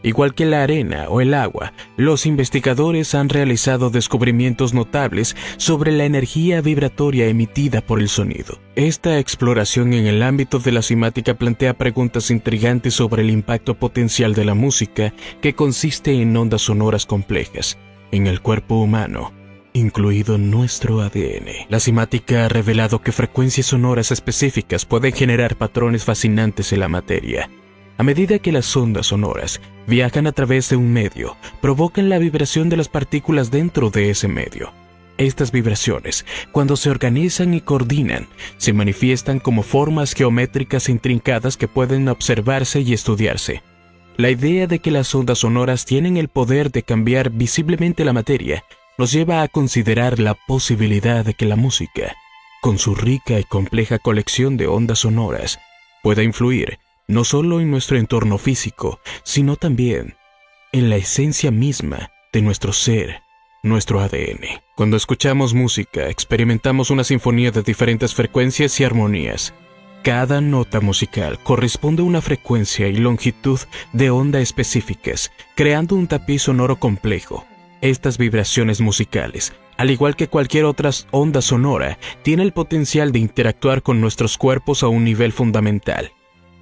Igual que la arena o el agua, los investigadores han realizado descubrimientos notables sobre la energía vibratoria emitida por el sonido. Esta exploración en el ámbito de la simática plantea preguntas intrigantes sobre el impacto potencial de la música, que consiste en ondas sonoras complejas, en el cuerpo humano, incluido nuestro ADN. La simática ha revelado que frecuencias sonoras específicas pueden generar patrones fascinantes en la materia. A medida que las ondas sonoras viajan a través de un medio, provocan la vibración de las partículas dentro de ese medio. Estas vibraciones, cuando se organizan y coordinan, se manifiestan como formas geométricas intrincadas que pueden observarse y estudiarse. La idea de que las ondas sonoras tienen el poder de cambiar visiblemente la materia nos lleva a considerar la posibilidad de que la música, con su rica y compleja colección de ondas sonoras, pueda influir no solo en nuestro entorno físico, sino también en la esencia misma de nuestro ser, nuestro ADN. Cuando escuchamos música, experimentamos una sinfonía de diferentes frecuencias y armonías. Cada nota musical corresponde a una frecuencia y longitud de onda específicas, creando un tapiz sonoro complejo. Estas vibraciones musicales, al igual que cualquier otra onda sonora, tiene el potencial de interactuar con nuestros cuerpos a un nivel fundamental.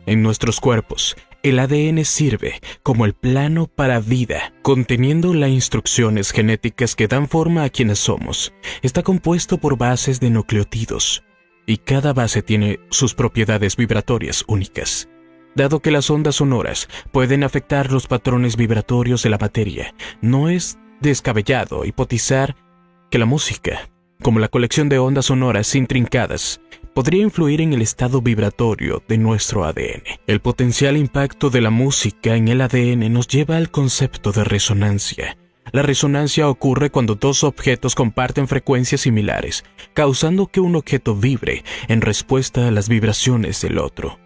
En nuestros cuerpos, el ADN sirve como el plano para vida, conteniendo las instrucciones genéticas que dan forma a quienes somos. Está compuesto por bases de nucleótidos, y cada base tiene sus propiedades vibratorias únicas. Dado que las ondas sonoras pueden afectar los patrones vibratorios de la materia, no es descabellado hipotizar que la música, como la colección de ondas sonoras intrincadas, podría influir en el estado vibratorio de nuestro ADN. El potencial impacto de la música en el ADN nos lleva al concepto de resonancia. La resonancia ocurre cuando dos objetos comparten frecuencias similares, causando que un objeto vibre en respuesta a las vibraciones del otro.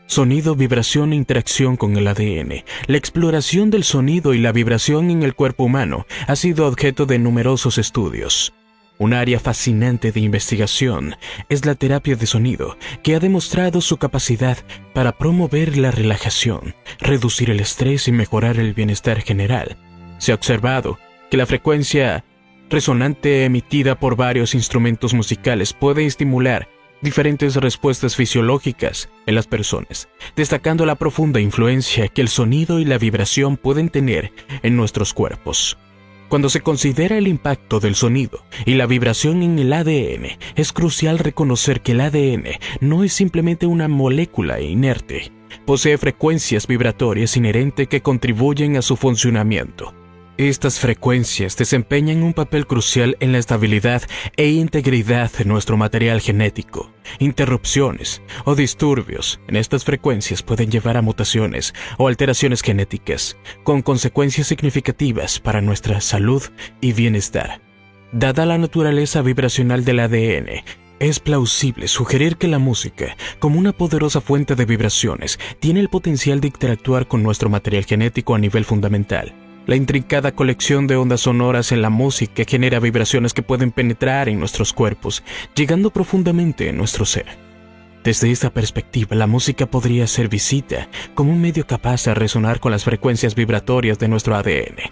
Sonido, vibración e interacción con el ADN. La exploración del sonido y la vibración en el cuerpo humano ha sido objeto de numerosos estudios. Un área fascinante de investigación es la terapia de sonido, que ha demostrado su capacidad para promover la relajación, reducir el estrés y mejorar el bienestar general. Se ha observado que la frecuencia resonante emitida por varios instrumentos musicales puede estimular diferentes respuestas fisiológicas en las personas, destacando la profunda influencia que el sonido y la vibración pueden tener en nuestros cuerpos. Cuando se considera el impacto del sonido y la vibración en el ADN, es crucial reconocer que el ADN no es simplemente una molécula inerte. Posee frecuencias vibratorias inherentes que contribuyen a su funcionamiento. Estas frecuencias desempeñan un papel crucial en la estabilidad e integridad de nuestro material genético. Interrupciones o disturbios en estas frecuencias pueden llevar a mutaciones o alteraciones genéticas, con consecuencias significativas para nuestra salud y bienestar. Dada la naturaleza vibracional del ADN, es plausible sugerir que la música, como una poderosa fuente de vibraciones, tiene el potencial de interactuar con nuestro material genético a nivel fundamental. La intrincada colección de ondas sonoras en la música genera vibraciones que pueden penetrar en nuestros cuerpos, llegando profundamente en nuestro ser. Desde esta perspectiva, la música podría ser vista como un medio capaz de resonar con las frecuencias vibratorias de nuestro ADN.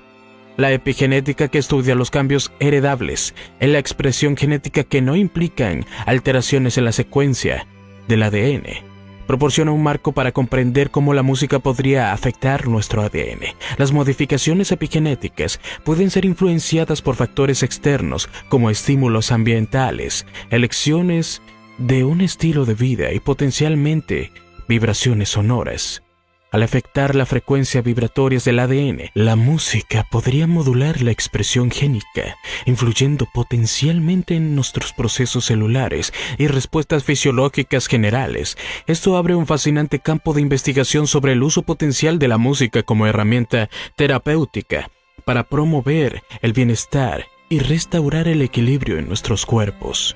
La epigenética, que estudia los cambios heredables en la expresión genética que no implican alteraciones en la secuencia del ADN, proporciona un marco para comprender cómo la música podría afectar nuestro ADN. Las modificaciones epigenéticas pueden ser influenciadas por factores externos como estímulos ambientales, elecciones de un estilo de vida y potencialmente vibraciones sonoras. Al afectar la frecuencia vibratoria del ADN, la música podría modular la expresión génica, influyendo potencialmente en nuestros procesos celulares y respuestas fisiológicas generales. Esto abre un fascinante campo de investigación sobre el uso potencial de la música como herramienta terapéutica para promover el bienestar y restaurar el equilibrio en nuestros cuerpos.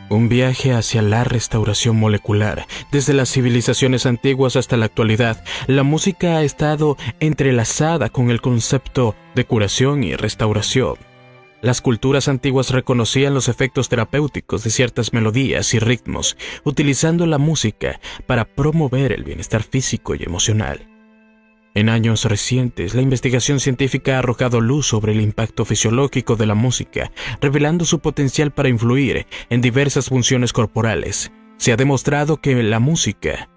Un viaje hacia la restauración molecular. Desde las civilizaciones antiguas hasta la actualidad, la música ha estado entrelazada con el concepto de curación y restauración. Las culturas antiguas reconocían los efectos terapéuticos de ciertas melodías y ritmos, utilizando la música para promover el bienestar físico y emocional. En años recientes, la investigación científica ha arrojado luz sobre el impacto fisiológico de la música, revelando su potencial para influir en diversas funciones corporales. Se ha demostrado que la música,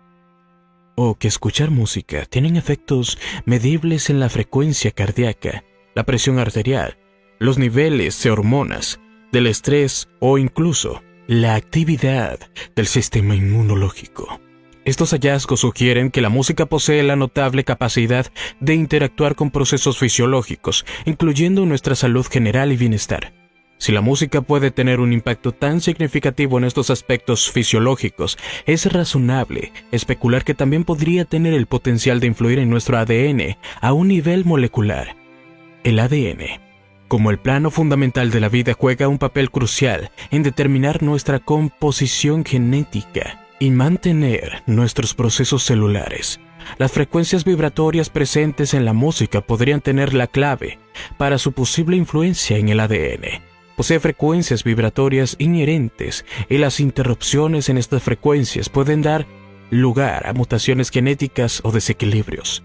o que escuchar música, tienen efectos medibles en la frecuencia cardíaca, la presión arterial, los niveles de hormonas, del estrés o incluso la actividad del sistema inmunológico. Estos hallazgos sugieren que la música posee la notable capacidad de interactuar con procesos fisiológicos, incluyendo nuestra salud general y bienestar. Si la música puede tener un impacto tan significativo en estos aspectos fisiológicos, es razonable especular que también podría tener el potencial de influir en nuestro ADN a un nivel molecular. El ADN, como el plano fundamental de la vida, juega un papel crucial en determinar nuestra composición genética y mantener nuestros procesos celulares. Las frecuencias vibratorias presentes en la música podrían tener la clave para su posible influencia en el ADN. Posee frecuencias vibratorias inherentes y las interrupciones en estas frecuencias pueden dar lugar a mutaciones genéticas o desequilibrios.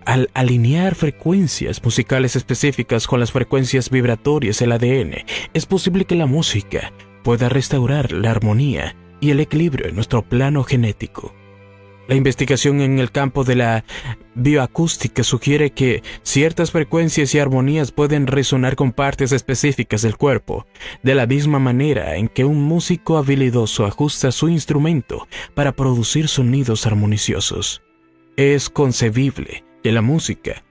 Al alinear frecuencias musicales específicas con las frecuencias vibratorias del ADN, es posible que la música pueda restaurar la armonía y el equilibrio en nuestro plano genético. La investigación en el campo de la bioacústica sugiere que ciertas frecuencias y armonías pueden resonar con partes específicas del cuerpo, de la misma manera en que un músico habilidoso ajusta su instrumento para producir sonidos armoniosos. Es concebible que la música,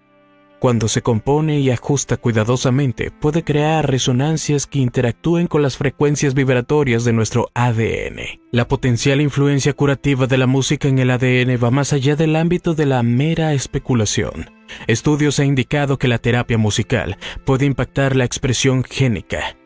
cuando se compone y ajusta cuidadosamente, puede crear resonancias que interactúen con las frecuencias vibratorias de nuestro ADN. La potencial influencia curativa de la música en el ADN va más allá del ámbito de la mera especulación. Estudios han indicado que la terapia musical puede impactar la expresión génica,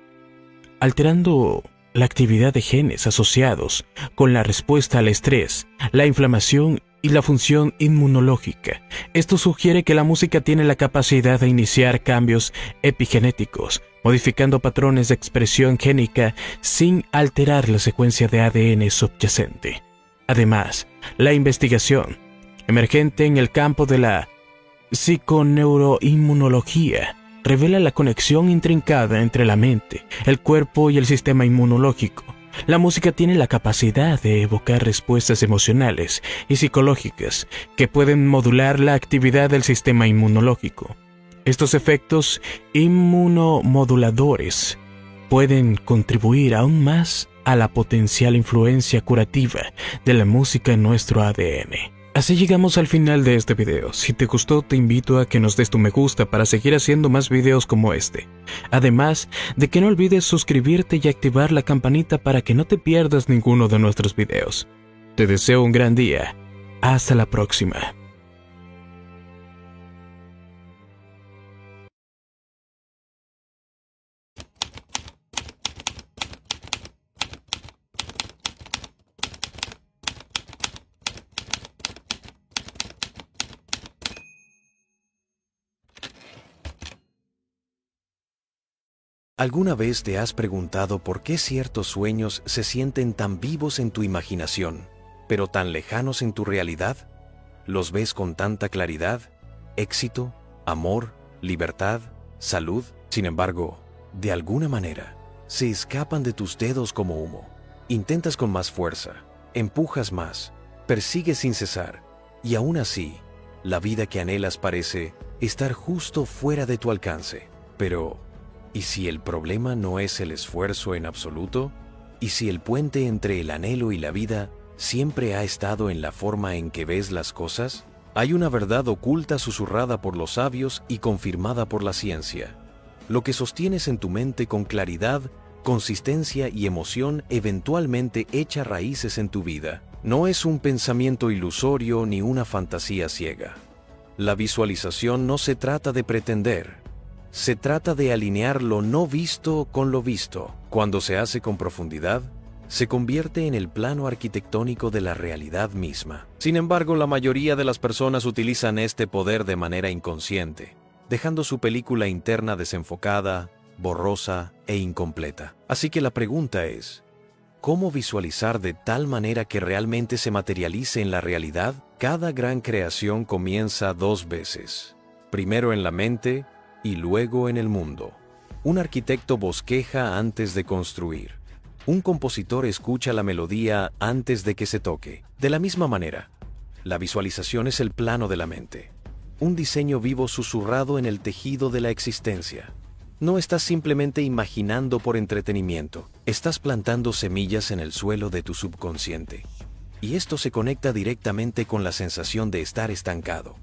alterando la actividad de genes asociados con la respuesta al estrés, la inflamación y la función inmunológica. Esto sugiere que la música tiene la capacidad de iniciar cambios epigenéticos, modificando patrones de expresión génica sin alterar la secuencia de ADN subyacente. Además, la investigación emergente en el campo de la psiconeuroinmunología revela la conexión intrincada entre la mente, el cuerpo y el sistema inmunológico. La música tiene la capacidad de evocar respuestas emocionales y psicológicas que pueden modular la actividad del sistema inmunológico. Estos efectos inmunomoduladores pueden contribuir aún más a la potencial influencia curativa de la música en nuestro ADN. Así llegamos al final de este video. Si te gustó, te invito a que nos des tu me gusta para seguir haciendo más videos como este. Además de que no olvides suscribirte y activar la campanita para que no te pierdas ninguno de nuestros videos. Te deseo un gran día. Hasta la próxima. ¿Alguna vez te has preguntado por qué ciertos sueños se sienten tan vivos en tu imaginación, pero tan lejanos en tu realidad? ¿Los ves con tanta claridad? ¿Éxito, amor, libertad, salud? Sin embargo, de alguna manera, se escapan de tus dedos como humo. Intentas con más fuerza, empujas más, persigues sin cesar, y aún así, la vida que anhelas parece estar justo fuera de tu alcance. Pero ¿y si el problema no es el esfuerzo en absoluto? ¿Y si el puente entre el anhelo y la vida siempre ha estado en la forma en que ves las cosas? Hay una verdad oculta susurrada por los sabios y confirmada por la ciencia. Lo que sostienes en tu mente con claridad, consistencia y emoción eventualmente echa raíces en tu vida. No es un pensamiento ilusorio ni una fantasía ciega. La visualización no se trata de pretender. Se trata de alinear lo no visto con lo visto. Cuando se hace con profundidad, se convierte en el plano arquitectónico de la realidad misma. Sin embargo, la mayoría de las personas utilizan este poder de manera inconsciente, dejando su película interna desenfocada, borrosa e incompleta. Así que la pregunta es, ¿cómo visualizar de tal manera que realmente se materialice en la realidad? Cada gran creación comienza dos veces. Primero en la mente, y luego en el mundo. Un arquitecto bosqueja antes de construir. Un compositor escucha la melodía antes de que se toque. De la misma manera, la visualización es el plano de la mente. Un diseño vivo susurrado en el tejido de la existencia. No estás simplemente imaginando por entretenimiento. Estás plantando semillas en el suelo de tu subconsciente. Y esto se conecta directamente con la sensación de estar estancado.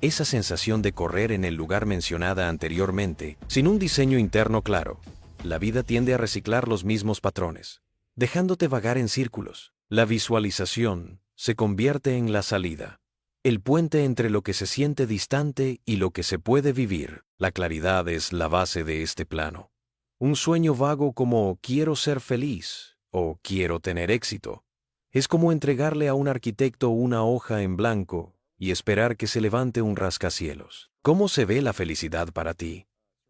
Esa sensación de correr en el lugar mencionada anteriormente, sin un diseño interno claro. La vida tiende a reciclar los mismos patrones, dejándote vagar en círculos. La visualización se convierte en la salida, el puente entre lo que se siente distante y lo que se puede vivir. La claridad es la base de este plano. Un sueño vago como quiero ser feliz o quiero tener éxito. Es como entregarle a un arquitecto una hoja en blanco y esperar que se levante un rascacielos. ¿Cómo se ve la felicidad para ti?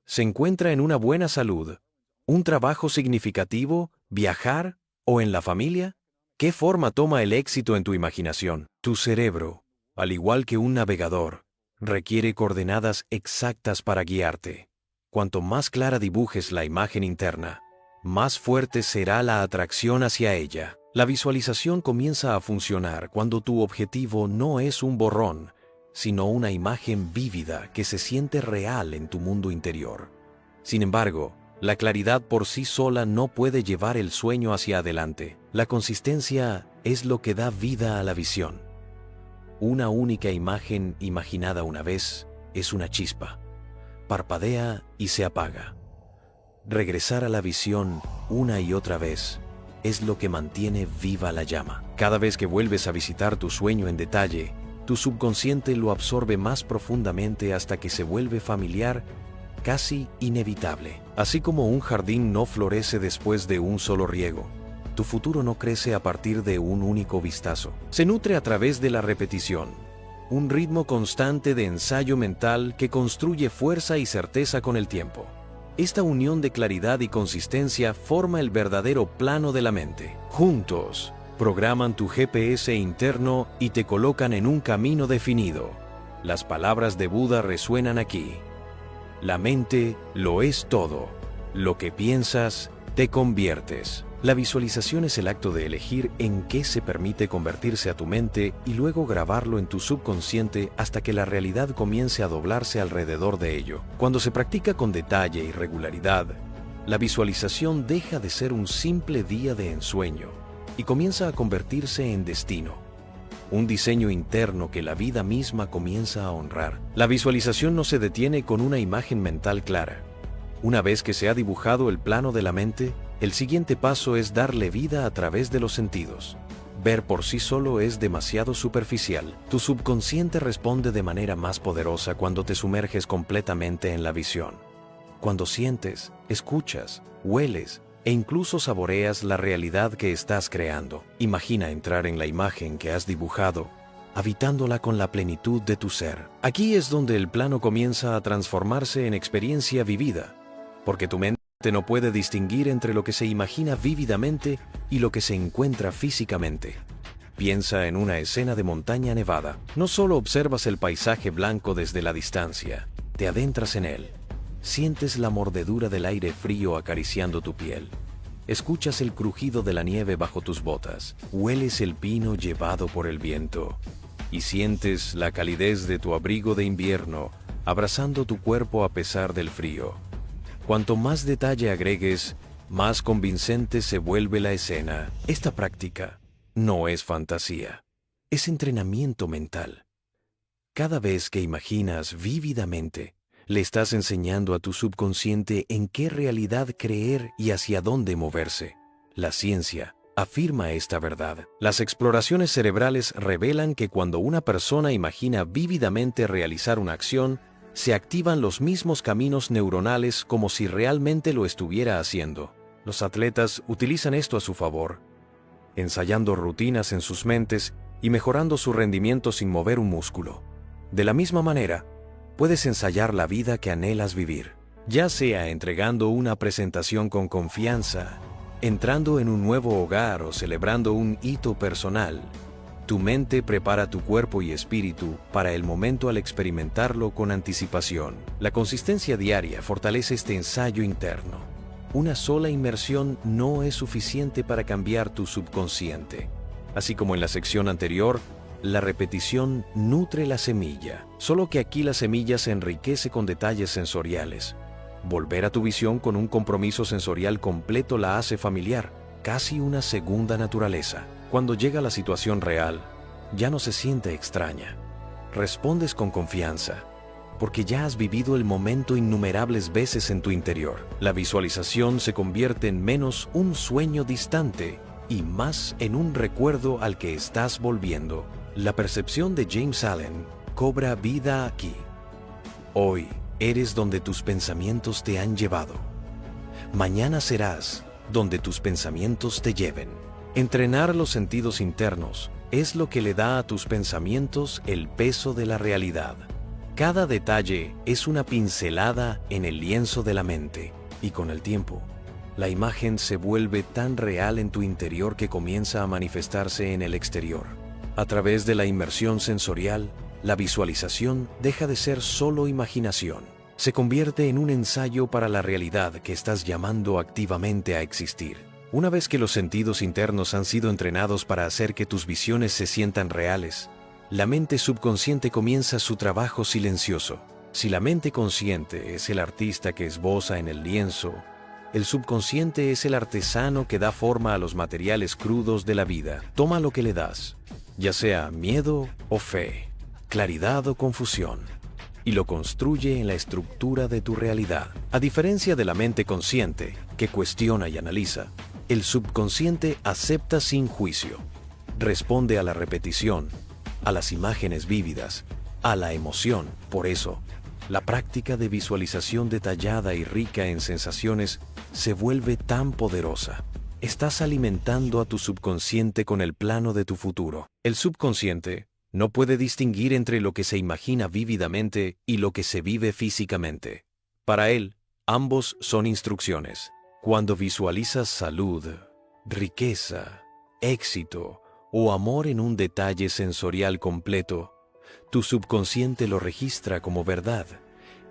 ¿Se encuentra en una buena salud, un trabajo significativo, viajar o en la familia? ¿Qué forma toma el éxito en tu imaginación? Tu cerebro, al igual que un navegador, requiere coordenadas exactas para guiarte. Cuanto más clara dibujes la imagen interna, más fuerte será la atracción hacia ella. La visualización comienza a funcionar cuando tu objetivo no es un borrón, sino una imagen vívida que se siente real en tu mundo interior. Sin embargo, la claridad por sí sola no puede llevar el sueño hacia adelante. La consistencia es lo que da vida a la visión. Una única imagen imaginada una vez es una chispa. Parpadea y se apaga. Regresar a la visión una y otra vez es lo que mantiene viva la llama. Cada vez que vuelves a visitar tu sueño en detalle, tu subconsciente lo absorbe más profundamente hasta que se vuelve familiar, casi inevitable. Así como un jardín no florece después de un solo riego, tu futuro no crece a partir de un único vistazo. Se nutre a través de la repetición, un ritmo constante de ensayo mental que construye fuerza y certeza con el tiempo. Esta unión de claridad y consistencia forma el verdadero plano de la mente. Juntos, programan tu GPS interno y te colocan en un camino definido. Las palabras de Buda resuenan aquí. La mente lo es todo. Lo que piensas, te conviertes. La visualización es el acto de elegir en qué se permite convertirse a tu mente y luego grabarlo en tu subconsciente hasta que la realidad comience a doblarse alrededor de ello. Cuando se practica con detalle y regularidad, la visualización deja de ser un simple día de ensueño y comienza a convertirse en destino. Un diseño interno que la vida misma comienza a honrar. La visualización no se detiene con una imagen mental clara. Una vez que se ha dibujado el plano de la mente, el siguiente paso es darle vida a través de los sentidos. Ver por sí solo es demasiado superficial. Tu subconsciente responde de manera más poderosa cuando te sumerges completamente en la visión. Cuando sientes, escuchas, hueles e incluso saboreas la realidad que estás creando. Imagina entrar en la imagen que has dibujado, habitándola con la plenitud de tu ser. Aquí es donde el plano comienza a transformarse en experiencia vivida, porque tu mente no puede distinguir entre lo que se imagina vívidamente y lo que se encuentra físicamente. Piensa en una escena de montaña nevada. No solo observas el paisaje blanco desde la distancia, te adentras en él. Sientes la mordedura del aire frío acariciando tu piel. Escuchas el crujido de la nieve bajo tus botas. Hueles el pino llevado por el viento. Y sientes la calidez de tu abrigo de invierno abrazando tu cuerpo a pesar del frío. Cuanto más detalle agregues, más convincente se vuelve la escena. Esta práctica no es fantasía, es entrenamiento mental. Cada vez que imaginas vívidamente, le estás enseñando a tu subconsciente en qué realidad creer y hacia dónde moverse. La ciencia afirma esta verdad. Las exploraciones cerebrales revelan que cuando una persona imagina vívidamente realizar una acción, se activan los mismos caminos neuronales como si realmente lo estuviera haciendo. Los atletas utilizan esto a su favor, ensayando rutinas en sus mentes y mejorando su rendimiento sin mover un músculo. De la misma manera, puedes ensayar la vida que anhelas vivir, ya sea entregando una presentación con confianza, entrando en un nuevo hogar o celebrando un hito personal. Tu mente prepara tu cuerpo y espíritu para el momento al experimentarlo con anticipación. La consistencia diaria fortalece este ensayo interno. Una sola inmersión no es suficiente para cambiar tu subconsciente. Así como en la sección anterior, la repetición nutre la semilla, solo que aquí la semilla se enriquece con detalles sensoriales. Volver a tu visión con un compromiso sensorial completo la hace familiar, casi una segunda naturaleza. Cuando llega la situación real, ya no se siente extraña. Respondes con confianza, porque ya has vivido el momento innumerables veces en tu interior. La visualización se convierte en menos un sueño distante y más en un recuerdo al que estás volviendo. La percepción de James Allen cobra vida aquí. Hoy eres donde tus pensamientos te han llevado. Mañana serás donde tus pensamientos te lleven. Entrenar los sentidos internos es lo que le da a tus pensamientos el peso de la realidad. Cada detalle es una pincelada en el lienzo de la mente, y con el tiempo, la imagen se vuelve tan real en tu interior que comienza a manifestarse en el exterior. A través de la inmersión sensorial, la visualización deja de ser solo imaginación. Se convierte en un ensayo para la realidad que estás llamando activamente a existir. Una vez que los sentidos internos han sido entrenados para hacer que tus visiones se sientan reales, la mente subconsciente comienza su trabajo silencioso. Si la mente consciente es el artista que esboza en el lienzo, el subconsciente es el artesano que da forma a los materiales crudos de la vida. Toma lo que le das, ya sea miedo o fe, claridad o confusión, y lo construye en la estructura de tu realidad. A diferencia de la mente consciente, que cuestiona y analiza, el subconsciente acepta sin juicio, responde a la repetición, a las imágenes vívidas, a la emoción. Por eso, la práctica de visualización detallada y rica en sensaciones se vuelve tan poderosa. Estás alimentando a tu subconsciente con el plano de tu futuro. El subconsciente no puede distinguir entre lo que se imagina vívidamente y lo que se vive físicamente. Para él, ambos son instrucciones. Cuando visualizas salud, riqueza, éxito o amor en un detalle sensorial completo, tu subconsciente lo registra como verdad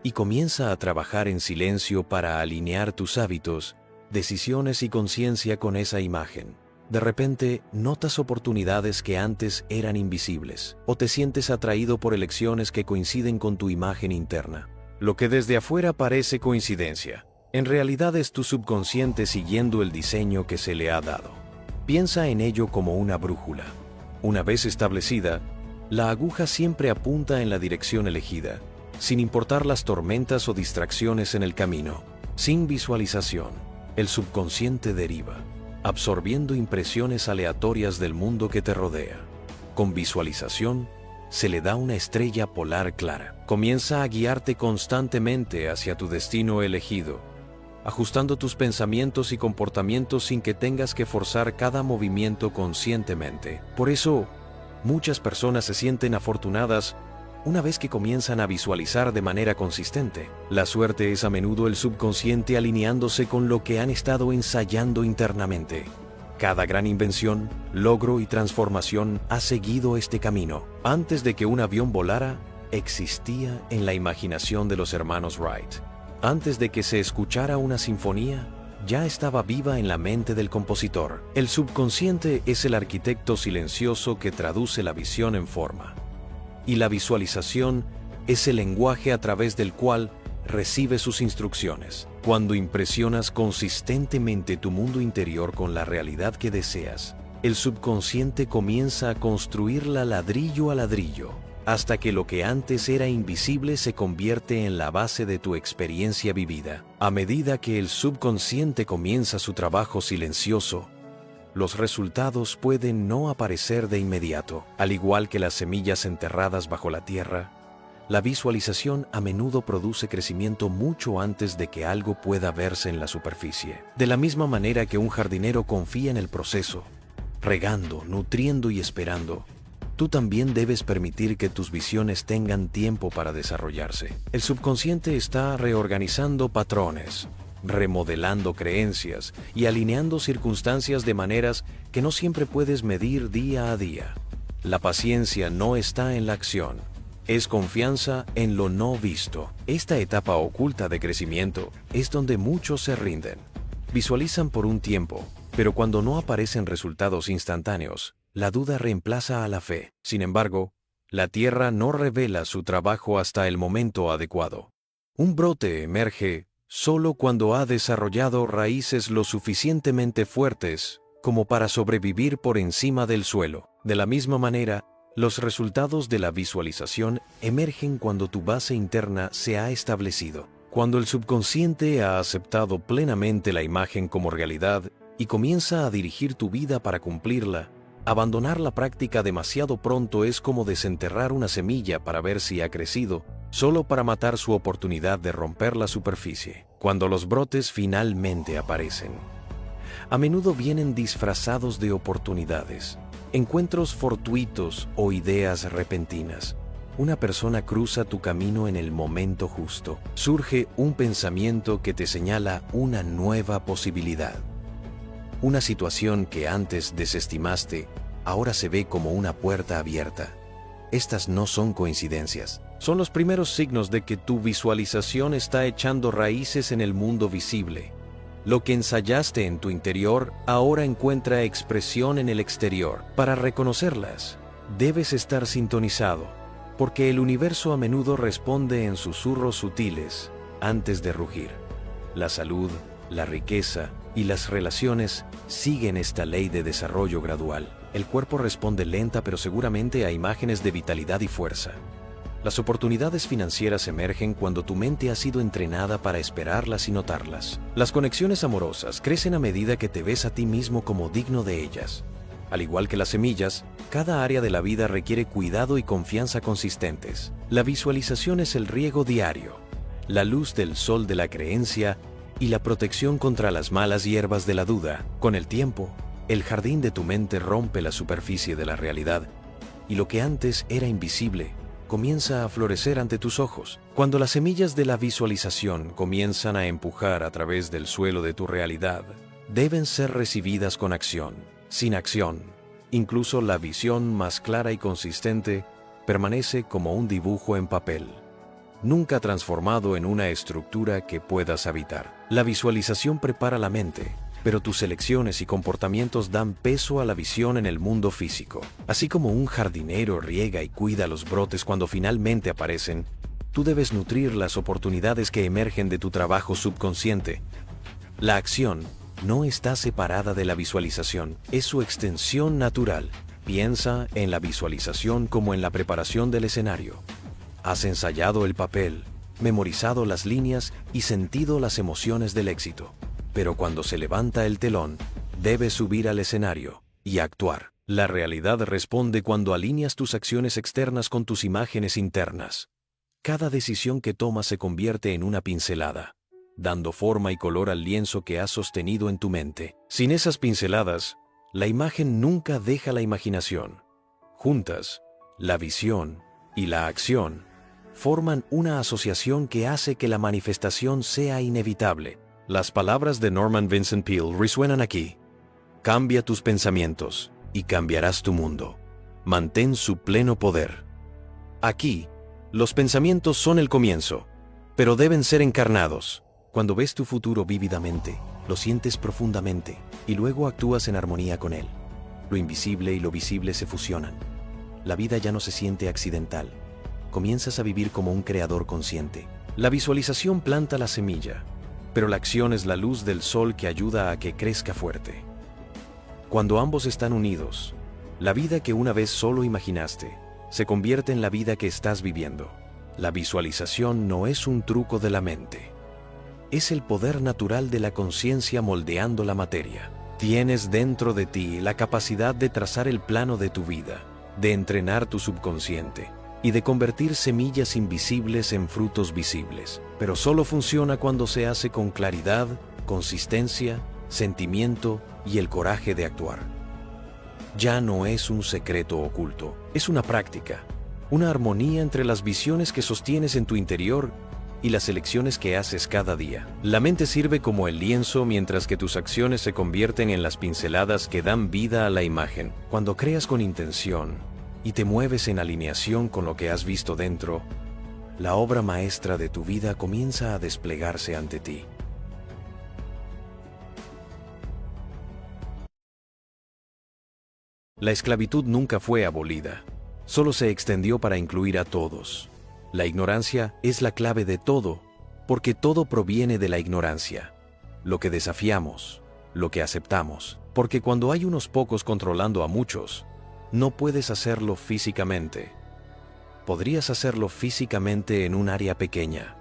y comienza a trabajar en silencio para alinear tus hábitos, decisiones y conciencia con esa imagen. De repente, notas oportunidades que antes eran invisibles, o te sientes atraído por elecciones que coinciden con tu imagen interna. Lo que desde afuera parece coincidencia, en realidad es tu subconsciente siguiendo el diseño que se le ha dado. Piensa en ello como una brújula. Una vez establecida, la aguja siempre apunta en la dirección elegida, sin importar las tormentas o distracciones en el camino. Sin visualización, el subconsciente deriva, absorbiendo impresiones aleatorias del mundo que te rodea. Con visualización, se le da una estrella polar clara. Comienza a guiarte constantemente hacia tu destino elegido, ajustando tus pensamientos y comportamientos sin que tengas que forzar cada movimiento conscientemente. Por eso, muchas personas se sienten afortunadas una vez que comienzan a visualizar de manera consistente. La suerte es a menudo el subconsciente alineándose con lo que han estado ensayando internamente. Cada gran invención, logro y transformación ha seguido este camino. Antes de que un avión volara, existía en la imaginación de los hermanos Wright. Antes de que se escuchara una sinfonía, ya estaba viva en la mente del compositor. El subconsciente es el arquitecto silencioso que traduce la visión en forma. Y la visualización es el lenguaje a través del cual recibe sus instrucciones. Cuando impresionas consistentemente tu mundo interior con la realidad que deseas, el subconsciente comienza a construirla ladrillo a ladrillo, hasta que lo que antes era invisible se convierte en la base de tu experiencia vivida. A medida que el subconsciente comienza su trabajo silencioso, los resultados pueden no aparecer de inmediato. Al igual que las semillas enterradas bajo la tierra, la visualización a menudo produce crecimiento mucho antes de que algo pueda verse en la superficie. De la misma manera que un jardinero confía en el proceso, regando, nutriendo y esperando, tú también debes permitir que tus visiones tengan tiempo para desarrollarse. El subconsciente está reorganizando patrones, remodelando creencias y alineando circunstancias de maneras que no siempre puedes medir día a día. La paciencia no está en la acción, es confianza en lo no visto. Esta etapa oculta de crecimiento es donde muchos se rinden. Visualizan por un tiempo, pero cuando no aparecen resultados instantáneos, la duda reemplaza a la fe. Sin embargo, la tierra no revela su trabajo hasta el momento adecuado. Un brote emerge solo cuando ha desarrollado raíces lo suficientemente fuertes como para sobrevivir por encima del suelo. De la misma manera, los resultados de la visualización emergen cuando tu base interna se ha establecido. Cuando el subconsciente ha aceptado plenamente la imagen como realidad y comienza a dirigir tu vida para cumplirla, abandonar la práctica demasiado pronto es como desenterrar una semilla para ver si ha crecido, solo para matar su oportunidad de romper la superficie. Cuando los brotes finalmente aparecen, a menudo vienen disfrazados de oportunidades, encuentros fortuitos o ideas repentinas. Una persona cruza tu camino en el momento justo. Surge un pensamiento que te señala una nueva posibilidad. Una situación que antes desestimaste, ahora se ve como una puerta abierta. Estas no son coincidencias. Son los primeros signos de que tu visualización está echando raíces en el mundo visible. Lo que ensayaste en tu interior ahora encuentra expresión en el exterior. Para reconocerlas, debes estar sintonizado, porque el universo a menudo responde en susurros sutiles antes de rugir. La salud, la riqueza y las relaciones siguen esta ley de desarrollo gradual. El cuerpo responde lenta pero seguramente a imágenes de vitalidad y fuerza. Las oportunidades financieras emergen cuando tu mente ha sido entrenada para esperarlas y notarlas. Las conexiones amorosas crecen a medida que te ves a ti mismo como digno de ellas. Al igual que las semillas, cada área de la vida requiere cuidado y confianza consistentes. La visualización es el riego diario, la luz del sol de la creencia y la protección contra las malas hierbas de la duda. Con el tiempo, el jardín de tu mente rompe la superficie de la realidad y lo que antes era invisible comienza a florecer ante tus ojos. Cuando las semillas de la visualización comienzan a empujar a través del suelo de tu realidad, deben ser recibidas con acción. Sin acción, incluso la visión más clara y consistente permanece como un dibujo en papel, nunca transformado en una estructura que puedas habitar. La visualización prepara la mente, pero tus elecciones y comportamientos dan peso a la visión en el mundo físico. Así como un jardinero riega y cuida los brotes cuando finalmente aparecen, tú debes nutrir las oportunidades que emergen de tu trabajo subconsciente. La acción no está separada de la visualización, es su extensión natural. Piensa en la visualización como en la preparación del escenario. Has ensayado el papel, memorizado las líneas y sentido las emociones del éxito. Pero cuando se levanta el telón, debes subir al escenario y actuar. La realidad responde cuando alineas tus acciones externas con tus imágenes internas. Cada decisión que tomas se convierte en una pincelada, dando forma y color al lienzo que has sostenido en tu mente. Sin esas pinceladas, la imagen nunca deja la imaginación. Juntas, la visión y la acción forman una asociación que hace que la manifestación sea inevitable. Las palabras de Norman Vincent Peale resuenan aquí. Cambia tus pensamientos y cambiarás tu mundo. Mantén su pleno poder. Aquí, los pensamientos son el comienzo, pero deben ser encarnados. Cuando ves tu futuro vívidamente, lo sientes profundamente y luego actúas en armonía con él. Lo invisible y lo visible se fusionan. La vida ya no se siente accidental. Comienzas a vivir como un creador consciente. La visualización planta la semilla, pero la acción es la luz del sol que ayuda a que crezca fuerte. Cuando ambos están unidos, la vida que una vez solo imaginaste se convierte en la vida que estás viviendo. La visualización no es un truco de la mente. Es el poder natural de la conciencia moldeando la materia. Tienes dentro de ti la capacidad de trazar el plano de tu vida, de entrenar tu subconsciente y de convertir semillas invisibles en frutos visibles. Pero solo funciona cuando se hace con claridad, consistencia, sentimiento y el coraje de actuar. Ya no es un secreto oculto, es una práctica, una armonía entre las visiones que sostienes en tu interior y las elecciones que haces cada día. La mente sirve como el lienzo mientras que tus acciones se convierten en las pinceladas que dan vida a la imagen. Cuando creas con intención y te mueves en alineación con lo que has visto dentro, la obra maestra de tu vida comienza a desplegarse ante ti. La esclavitud nunca fue abolida, solo se extendió para incluir a todos. La ignorancia es la clave de todo, porque todo proviene de la ignorancia. Lo que desafiamos, lo que aceptamos, porque cuando hay unos pocos controlando a muchos, no puedes hacerlo físicamente. Podrías hacerlo físicamente en un área pequeña.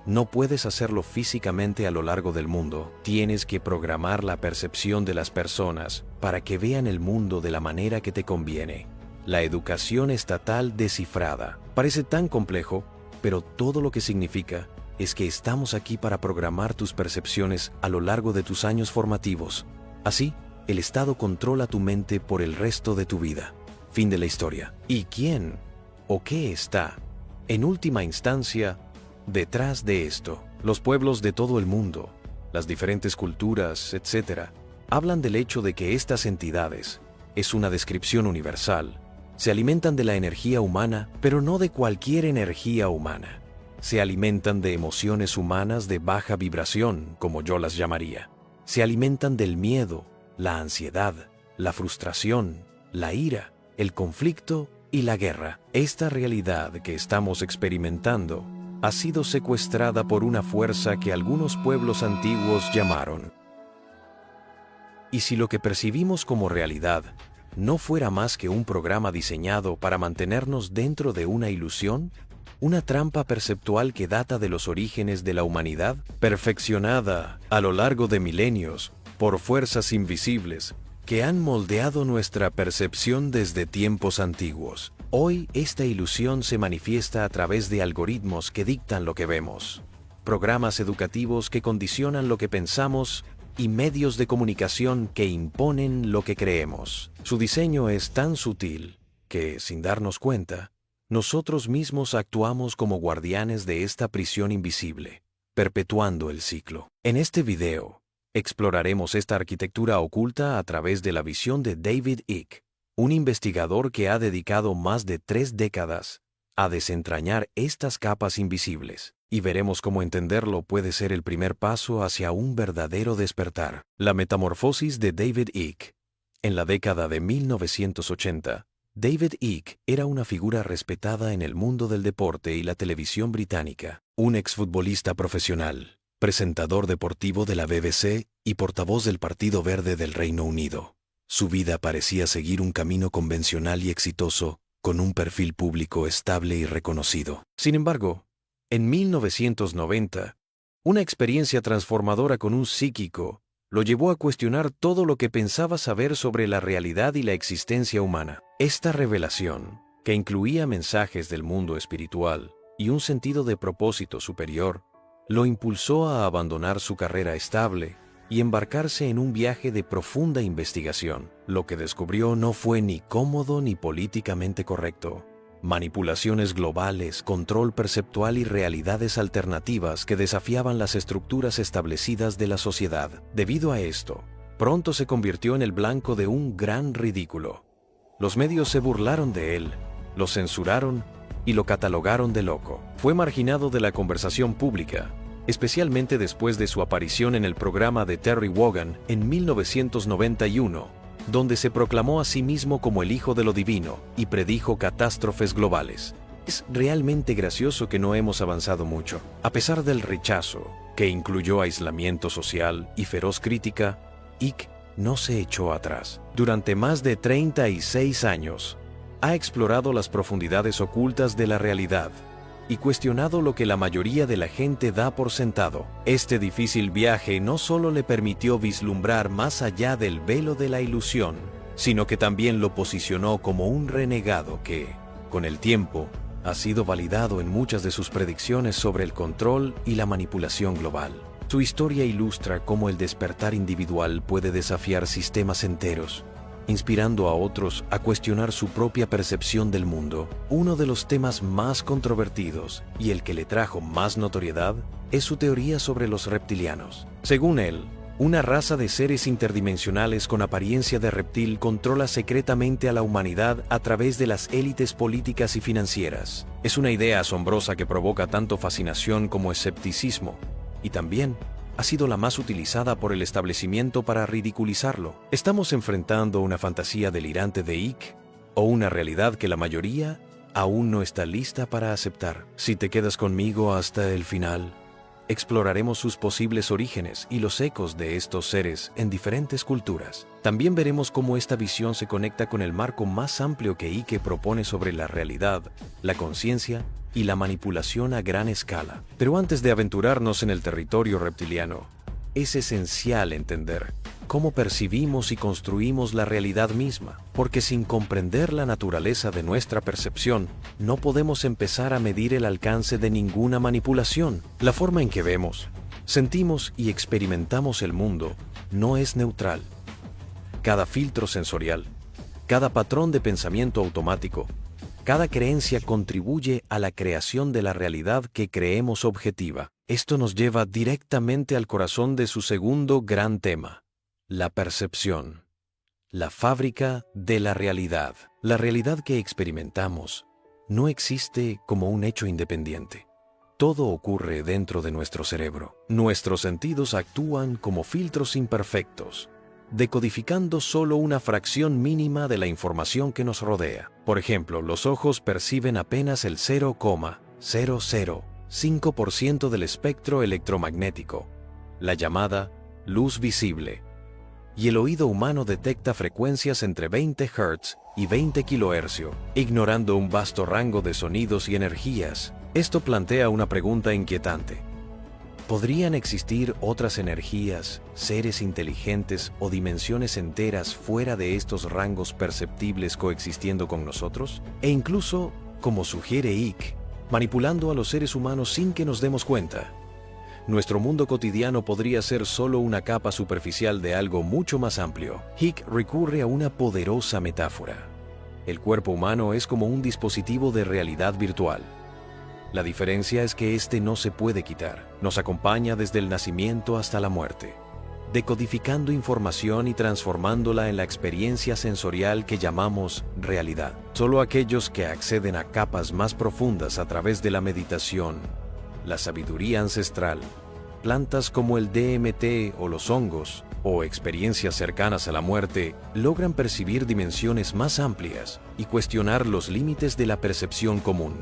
No puedes hacerlo físicamente a lo largo del mundo. Tienes que programar la percepción de las personas para que vean el mundo de la manera que te conviene. La educación estatal descifrada. Parece tan complejo, pero todo lo que significa es que estamos aquí para programar tus percepciones a lo largo de tus años formativos. Así, el Estado controla tu mente por el resto de tu vida. Fin de la historia. ¿Y quién o qué está, en última instancia, detrás de esto? Los pueblos de todo el mundo, las diferentes culturas, etc., hablan del hecho de que estas entidades es una descripción universal, Se alimentan de la energía humana, pero no de cualquier energía humana. Se alimentan de emociones humanas de baja vibración, como yo las llamaría. Se alimentan del miedo, la ansiedad, la frustración, la ira, el conflicto y la guerra. Esta realidad que estamos experimentando ha sido secuestrada por una fuerza que algunos pueblos antiguos llamaron. Y si lo que percibimos como realidad no fuera más que un programa diseñado para mantenernos dentro de una ilusión, una trampa perceptual que data de los orígenes de la humanidad, perfeccionada a lo largo de milenios por fuerzas invisibles que han moldeado nuestra percepción desde tiempos antiguos. Hoy esta ilusión se manifiesta a través de algoritmos que dictan lo que vemos, programas educativos que condicionan lo que pensamos y medios de comunicación que imponen lo que creemos. Su diseño es tan sutil que, sin darnos cuenta, nosotros mismos actuamos como guardianes de esta prisión invisible, perpetuando el ciclo. En este video, exploraremos esta arquitectura oculta a través de la visión de David Icke, un investigador que ha dedicado más de 3 décadas a desentrañar estas capas invisibles, y veremos cómo entenderlo puede ser el primer paso hacia un verdadero despertar. La metamorfosis de David Icke. En la década de 1980, David Icke era una figura respetada en el mundo del deporte y la televisión británica, un exfutbolista profesional, presentador deportivo de la BBC y portavoz del Partido Verde del Reino Unido. Su vida parecía seguir un camino convencional y exitoso, con un perfil público estable y reconocido. Sin embargo, en 1990, una experiencia transformadora con un psíquico lo llevó a cuestionar todo lo que pensaba saber sobre la realidad y la existencia humana. Esta revelación, que incluía mensajes del mundo espiritual y un sentido de propósito superior, lo impulsó a abandonar su carrera estable y embarcarse en un viaje de profunda investigación. Lo que descubrió no fue ni cómodo ni políticamente correcto. Manipulaciones globales, control perceptual y realidades alternativas que desafiaban las estructuras establecidas de la sociedad. Debido a esto, pronto se convirtió en el blanco de un gran ridículo. Los medios se burlaron de él, lo censuraron y lo catalogaron de loco. Fue marginado de la conversación pública, especialmente después de su aparición en el programa de Terry Wogan en 1991, donde se proclamó a sí mismo como el Hijo de lo Divino y predijo catástrofes globales. Es realmente gracioso que no hemos avanzado mucho. A pesar del rechazo, que incluyó aislamiento social y feroz crítica, Icke no se echó atrás. Durante más de 36 años, ha explorado las profundidades ocultas de la realidad y cuestionado lo que la mayoría de la gente da por sentado. Este difícil viaje no solo le permitió vislumbrar más allá del velo de la ilusión, sino que también lo posicionó como un renegado que, con el tiempo, ha sido validado en muchas de sus predicciones sobre el control y la manipulación global. Su historia ilustra cómo el despertar individual puede desafiar sistemas enteros, inspirando a otros a cuestionar su propia percepción del mundo. Uno de los temas más controvertidos y el que le trajo más notoriedad es su teoría sobre los reptilianos. Según él, una raza de seres interdimensionales con apariencia de reptil controla secretamente a la humanidad a través de las élites políticas y financieras. Es una idea asombrosa que provoca tanto fascinación como escepticismo, y también ha sido la más utilizada por el establecimiento para ridiculizarlo. ¿Estamos enfrentando una fantasía delirante de Icke o una realidad que la mayoría aún no está lista para aceptar? Si te quedas conmigo hasta el final, exploraremos sus posibles orígenes y los ecos de estos seres en diferentes culturas. También veremos cómo esta visión se conecta con el marco más amplio que Icke propone sobre la realidad, la conciencia y la manipulación a gran escala. Pero antes de aventurarnos en el territorio reptiliano, es esencial entender cómo percibimos y construimos la realidad misma, porque sin comprender la naturaleza de nuestra percepción, no podemos empezar a medir el alcance de ninguna manipulación. La forma en que vemos, sentimos y experimentamos el mundo no es neutral. Cada filtro sensorial, cada patrón de pensamiento automático, cada creencia contribuye a la creación de la realidad que creemos objetiva. Esto nos lleva directamente al corazón de su segundo gran tema, la percepción. la fábrica de la realidad. La realidad que experimentamos no existe como un hecho independiente. Todo ocurre dentro de nuestro cerebro. Nuestros sentidos actúan como filtros imperfectos, decodificando solo una fracción mínima de la información que nos rodea. Por ejemplo, los ojos perciben apenas el 0,005% del espectro electromagnético, la llamada luz visible, y el oído humano detecta frecuencias entre 20 Hz y 20 kHz, ignorando un vasto rango de sonidos y energías. Esto plantea una pregunta inquietante. ¿Podrían existir otras energías, seres inteligentes o dimensiones enteras fuera de estos rangos perceptibles coexistiendo con nosotros? E incluso, como sugiere Icke, manipulando a los seres humanos sin que nos demos cuenta. Nuestro mundo cotidiano podría ser solo una capa superficial de algo mucho más amplio. Icke recurre a una poderosa metáfora. El cuerpo humano es como un dispositivo de realidad virtual. La diferencia es que este no se puede quitar. Nos acompaña desde el nacimiento hasta la muerte, decodificando información y transformándola en la experiencia sensorial que llamamos realidad. Solo aquellos que acceden a capas más profundas a través de la meditación, la sabiduría ancestral, plantas como el DMT o los hongos, o experiencias cercanas a la muerte, logran percibir dimensiones más amplias y cuestionar los límites de la percepción común.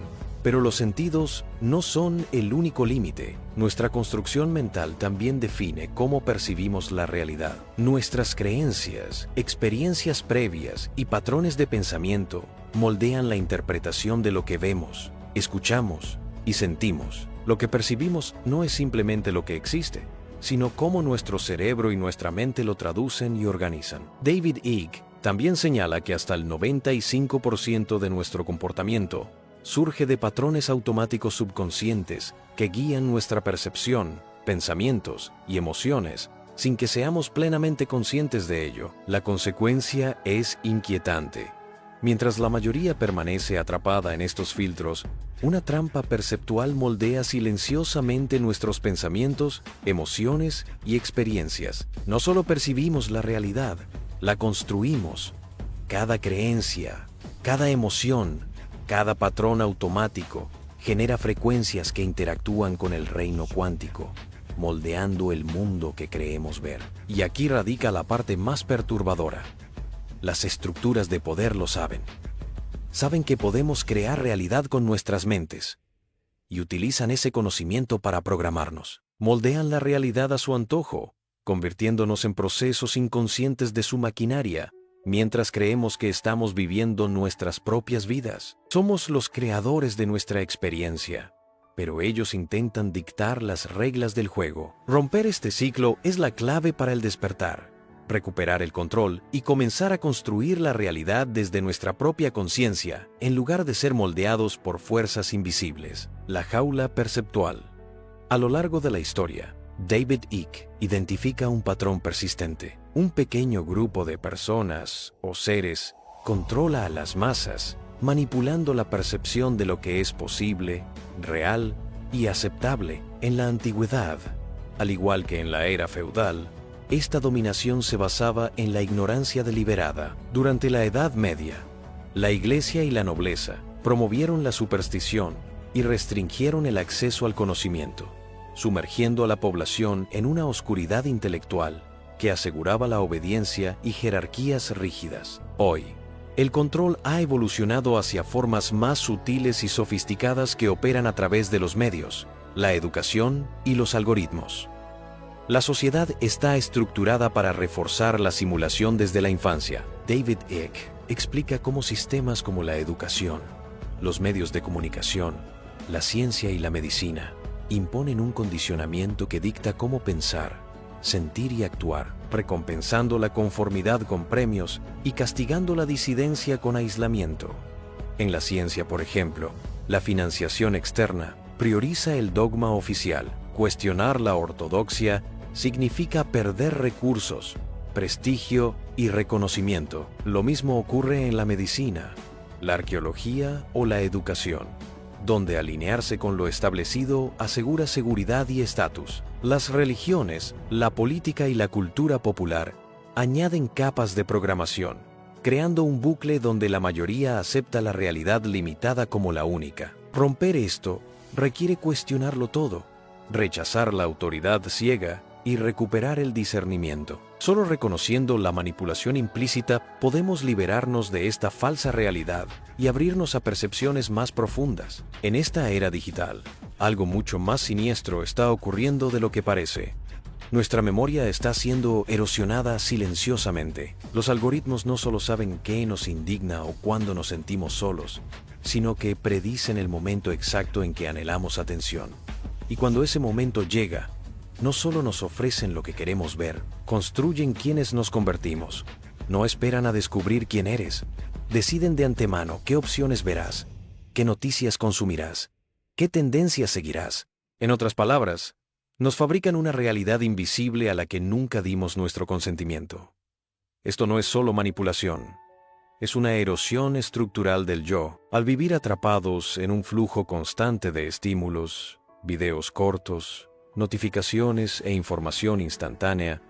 Pero los sentidos no son el único límite. Nuestra construcción mental también define cómo percibimos la realidad. Nuestras creencias, experiencias previas y patrones de pensamiento moldean la interpretación de lo que vemos, escuchamos y sentimos. Lo que percibimos no es simplemente lo que existe, sino cómo nuestro cerebro y nuestra mente lo traducen y organizan. David Icke también señala que hasta el 95% de nuestro comportamiento surge de patrones automáticos subconscientes que guían nuestra percepción, pensamientos y emociones sin que seamos plenamente conscientes de ello. La consecuencia es inquietante. Mientras la mayoría permanece atrapada en estos filtros, una trampa perceptual moldea silenciosamente nuestros pensamientos, emociones y experiencias. No solo percibimos la realidad, la construimos. Cada creencia, cada emoción, cada patrón automático genera frecuencias que interactúan con el reino cuántico, moldeando el mundo que creemos ver. Y aquí radica la parte más perturbadora. Las estructuras de poder lo saben. Saben que podemos crear realidad con nuestras mentes y utilizan ese conocimiento para programarnos. Moldean la realidad a su antojo, convirtiéndonos en procesos inconscientes de su maquinaria, mientras creemos que estamos viviendo nuestras propias vidas. Somos los creadores de nuestra experiencia, pero ellos intentan dictar las reglas del juego. Romper este ciclo es la clave para el despertar, recuperar el control y comenzar a construir la realidad desde nuestra propia conciencia, en lugar de ser moldeados por fuerzas invisibles. La jaula perceptual. A lo largo de la historia, David Icke identifica un patrón persistente. Un pequeño grupo de personas o seres controla a las masas, manipulando la percepción de lo que es posible, real y aceptable. En la antigüedad, al igual que en la era feudal, esta dominación se basaba en la ignorancia deliberada. Durante la Edad Media, la Iglesia y la nobleza promovieron la superstición y restringieron el acceso al conocimiento, sumergiendo a la población en una oscuridad intelectual que aseguraba la obediencia y jerarquías rígidas. Hoy, el control ha evolucionado hacia formas más sutiles y sofisticadas que operan a través de los medios, la educación y los algoritmos. La sociedad está estructurada para reforzar la simulación desde la infancia. David Icke explica cómo sistemas como la educación, los medios de comunicación, la ciencia y la medicina imponen un condicionamiento que dicta cómo pensar, sentir y actuar, recompensando la conformidad con premios y castigando la disidencia con aislamiento. En la ciencia, por ejemplo, la financiación externa prioriza el dogma oficial. Cuestionar la ortodoxia significa perder recursos, prestigio y reconocimiento. Lo mismo ocurre en la medicina, la arqueología o la educación, donde alinearse con lo establecido asegura seguridad y estatus. Las religiones, la política y la cultura popular añaden capas de programación, creando un bucle donde la mayoría acepta la realidad limitada como la única. Romper esto requiere cuestionarlo todo, rechazar la autoridad ciega y recuperar el discernimiento. Solo reconociendo la manipulación implícita podemos liberarnos de esta falsa realidad y abrirnos a percepciones más profundas. En esta era digital, algo mucho más siniestro está ocurriendo de lo que parece. Nuestra memoria está siendo erosionada silenciosamente. Los algoritmos no solo saben qué nos indigna o cuándo nos sentimos solos, sino que predicen el momento exacto en que anhelamos atención. Y cuando ese momento llega, no solo nos ofrecen lo que queremos ver, construyen quiénes nos convertimos. No esperan a descubrir quién eres. Deciden de antemano qué opciones verás, qué noticias consumirás, qué tendencias seguirás. En otras palabras, nos fabrican una realidad invisible a la que nunca dimos nuestro consentimiento. Esto no es solo manipulación, es una erosión estructural del yo. Al vivir atrapados en un flujo constante de estímulos, videos cortos, notificaciones e información instantánea,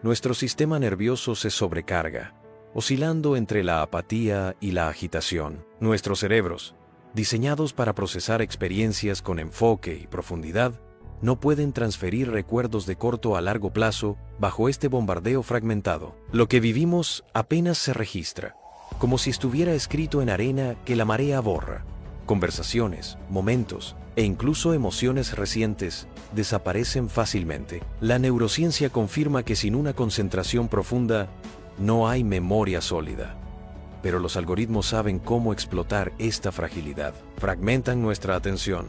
nuestro sistema nervioso se sobrecarga, oscilando entre la apatía y la agitación. Nuestros cerebros, diseñados para procesar experiencias con enfoque y profundidad, no pueden transferir recuerdos de corto a largo plazo bajo este bombardeo fragmentado. Lo que vivimos apenas se registra, como si estuviera escrito en arena que la marea borra. Conversaciones, momentos e incluso emociones recientes desaparecen fácilmente. La neurociencia confirma que sin una concentración profunda no hay memoria sólida. Pero los algoritmos saben cómo explotar esta fragilidad. Fragmentan nuestra atención,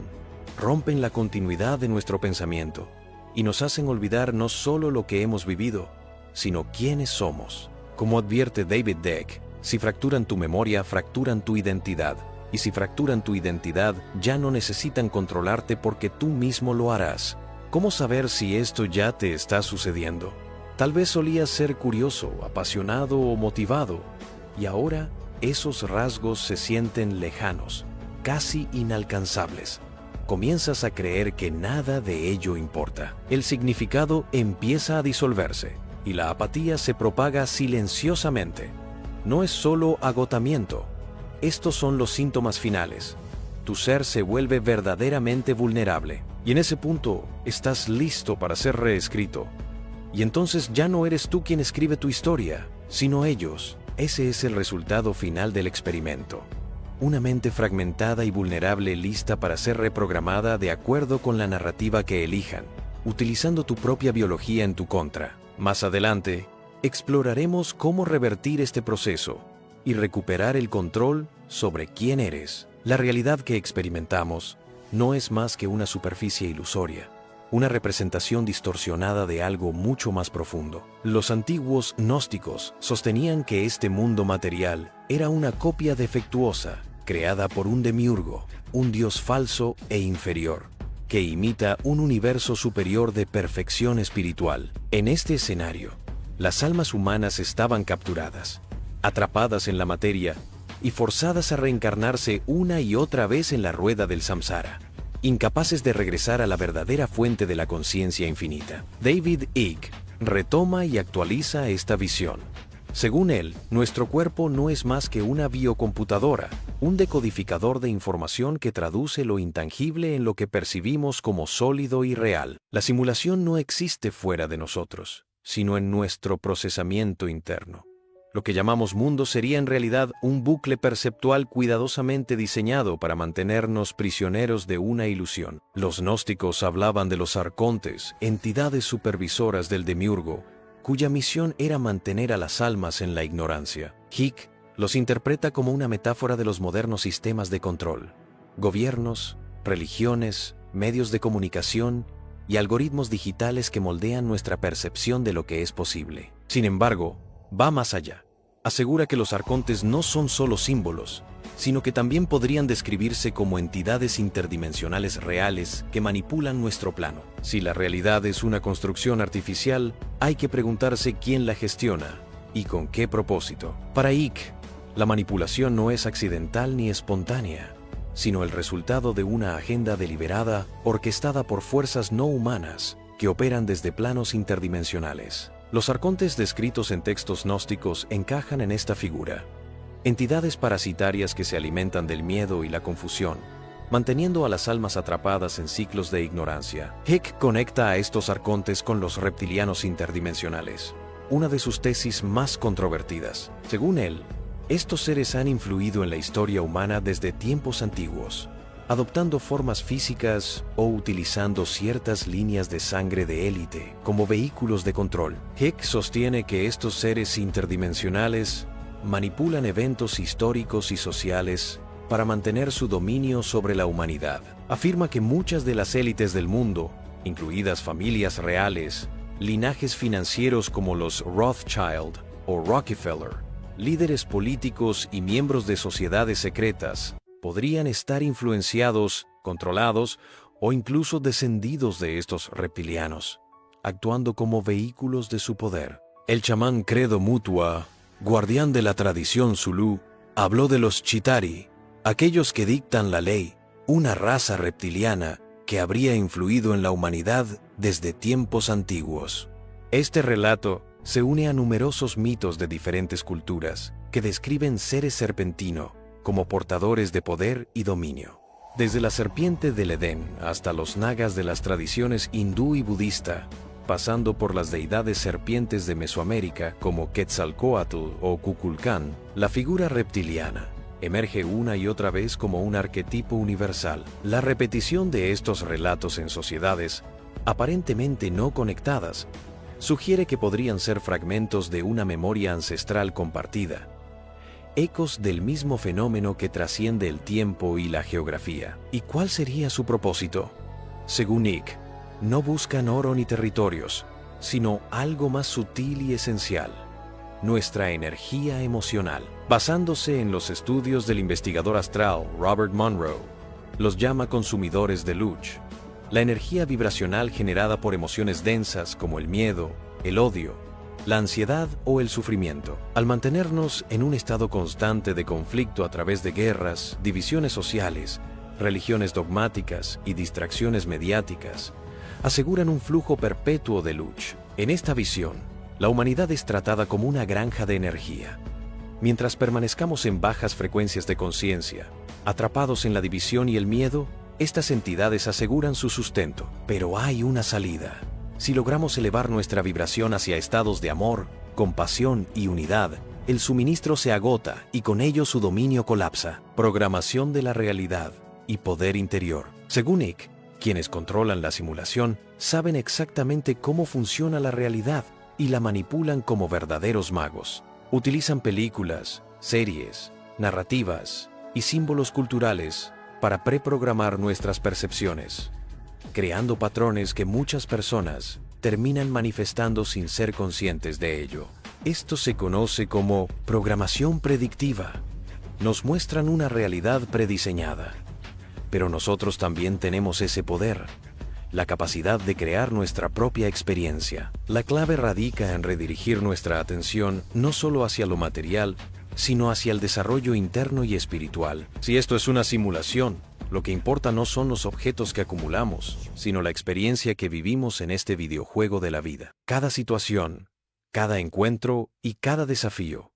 rompen la continuidad de nuestro pensamiento y nos hacen olvidar no solo lo que hemos vivido, sino quiénes somos. Como advierte David Deck, si fracturan tu memoria, fracturan tu identidad. Y si fracturan tu identidad, ya no necesitan controlarte porque tú mismo lo harás. ¿Cómo saber si esto ya te está sucediendo? Tal vez solías ser curioso, apasionado o motivado, y ahora esos rasgos se sienten lejanos, casi inalcanzables. Comienzas a creer que nada de ello importa. El significado empieza a disolverse y la apatía se propaga silenciosamente. No es solo agotamiento. Estos son los síntomas finales. Tu ser se vuelve verdaderamente vulnerable. Y en ese punto estás listo para ser reescrito. Y entonces ya no eres tú quien escribe tu historia, sino ellos. Ese es el resultado final del experimento. Una mente fragmentada y vulnerable lista para ser reprogramada de acuerdo con la narrativa que elijan, utilizando tu propia biología en tu contra. Más adelante, exploraremos cómo revertir este proceso y recuperar el control sobre quién eres. La realidad que experimentamos no es más que una superficie ilusoria, una representación distorsionada de algo mucho más profundo. Los antiguos gnósticos sostenían que este mundo material era una copia defectuosa, creada por un demiurgo, un dios falso e inferior, que imita un universo superior de perfección espiritual. En este escenario, las almas humanas estaban capturadas, atrapadas en la materia y forzadas a reencarnarse una y otra vez en la rueda del samsara, incapaces de regresar a la verdadera fuente de la conciencia infinita. David Icke retoma y actualiza esta visión. Según él, nuestro cuerpo no es más que una biocomputadora, un decodificador de información que traduce lo intangible en lo que percibimos como sólido y real. La simulación no existe fuera de nosotros, sino en nuestro procesamiento interno. Lo que llamamos mundo sería en realidad un bucle perceptual cuidadosamente diseñado para mantenernos prisioneros de una ilusión. Los gnósticos hablaban de los arcontes, entidades supervisoras del demiurgo, cuya misión era mantener a las almas en la ignorancia. Icke los interpreta como una metáfora de los modernos sistemas de control, gobiernos, religiones, medios de comunicación y algoritmos digitales que moldean nuestra percepción de lo que es posible. Sin embargo, va más allá. Asegura que los arcontes no son solo símbolos, sino que también podrían describirse como entidades interdimensionales reales que manipulan nuestro plano. Si la realidad es una construcción artificial, hay que preguntarse quién la gestiona y con qué propósito. Para Icke, la manipulación no es accidental ni espontánea, sino el resultado de una agenda deliberada orquestada por fuerzas no humanas que operan desde planos interdimensionales. Los arcontes descritos en textos gnósticos encajan en esta figura. Entidades parasitarias que se alimentan del miedo y la confusión, manteniendo a las almas atrapadas en ciclos de ignorancia. Hick conecta a estos arcontes con los reptilianos interdimensionales, una de sus tesis más controvertidas. Según él, estos seres han influido en la historia humana desde tiempos antiguos, adoptando formas físicas o utilizando ciertas líneas de sangre de élite como vehículos de control. Hick sostiene que estos seres interdimensionales manipulan eventos históricos y sociales para mantener su dominio sobre la humanidad. Afirma que muchas de las élites del mundo, incluidas familias reales, linajes financieros como los Rothschild o Rockefeller, líderes políticos y miembros de sociedades secretas, podrían estar influenciados, controlados o incluso descendidos de estos reptilianos, actuando como vehículos de su poder. El chamán Credo Mutua, guardián de la tradición zulú, habló de los Chitauri, aquellos que dictan la ley, una raza reptiliana que habría influido en la humanidad desde tiempos antiguos. Este relato se une a numerosos mitos de diferentes culturas que describen seres serpentino como portadores de poder y dominio. Desde la serpiente del Edén hasta los nagas de las tradiciones hindú y budista, pasando por las deidades serpientes de Mesoamérica como Quetzalcóatl o Kukulcán, la figura reptiliana emerge una y otra vez como un arquetipo universal. La repetición de estos relatos en sociedades aparentemente no conectadas sugiere que podrían ser fragmentos de una memoria ancestral compartida, ecos del mismo fenómeno que trasciende el tiempo y la geografía. ¿Y cuál sería su propósito? Según Nick, no buscan oro ni territorios, sino algo más sutil y esencial: nuestra energía emocional. Basándose en los estudios del investigador astral Robert Monroe, los llama consumidores de luz. La energía vibracional generada por emociones densas como el miedo, el odio, la ansiedad o el sufrimiento. Al mantenernos en un estado constante de conflicto a través de guerras, divisiones sociales, religiones dogmáticas y distracciones mediáticas, aseguran un flujo perpetuo de luz. En esta visión, la humanidad es tratada como una granja de energía. Mientras permanezcamos en bajas frecuencias de conciencia, atrapados en la división y el miedo, estas entidades aseguran su sustento. Pero hay una salida. Si logramos elevar nuestra vibración hacia estados de amor, compasión y unidad, el suministro se agota y con ello su dominio colapsa. Programación de la realidad y poder interior. Según Nick, quienes controlan la simulación saben exactamente cómo funciona la realidad y la manipulan como verdaderos magos. Utilizan películas, series, narrativas y símbolos culturales para preprogramar nuestras percepciones, creando patrones que muchas personas terminan manifestando sin ser conscientes de ello. Esto se conoce como programación predictiva. Nos muestran una realidad prediseñada, pero nosotros también tenemos ese poder, la capacidad de crear nuestra propia experiencia. La clave radica en redirigir nuestra atención no solo hacia lo material, sino hacia el desarrollo interno y espiritual. Si esto es una simulación, lo que importa no son los objetos que acumulamos, sino la experiencia que vivimos en este videojuego de la vida. Cada situación, cada encuentro y cada desafío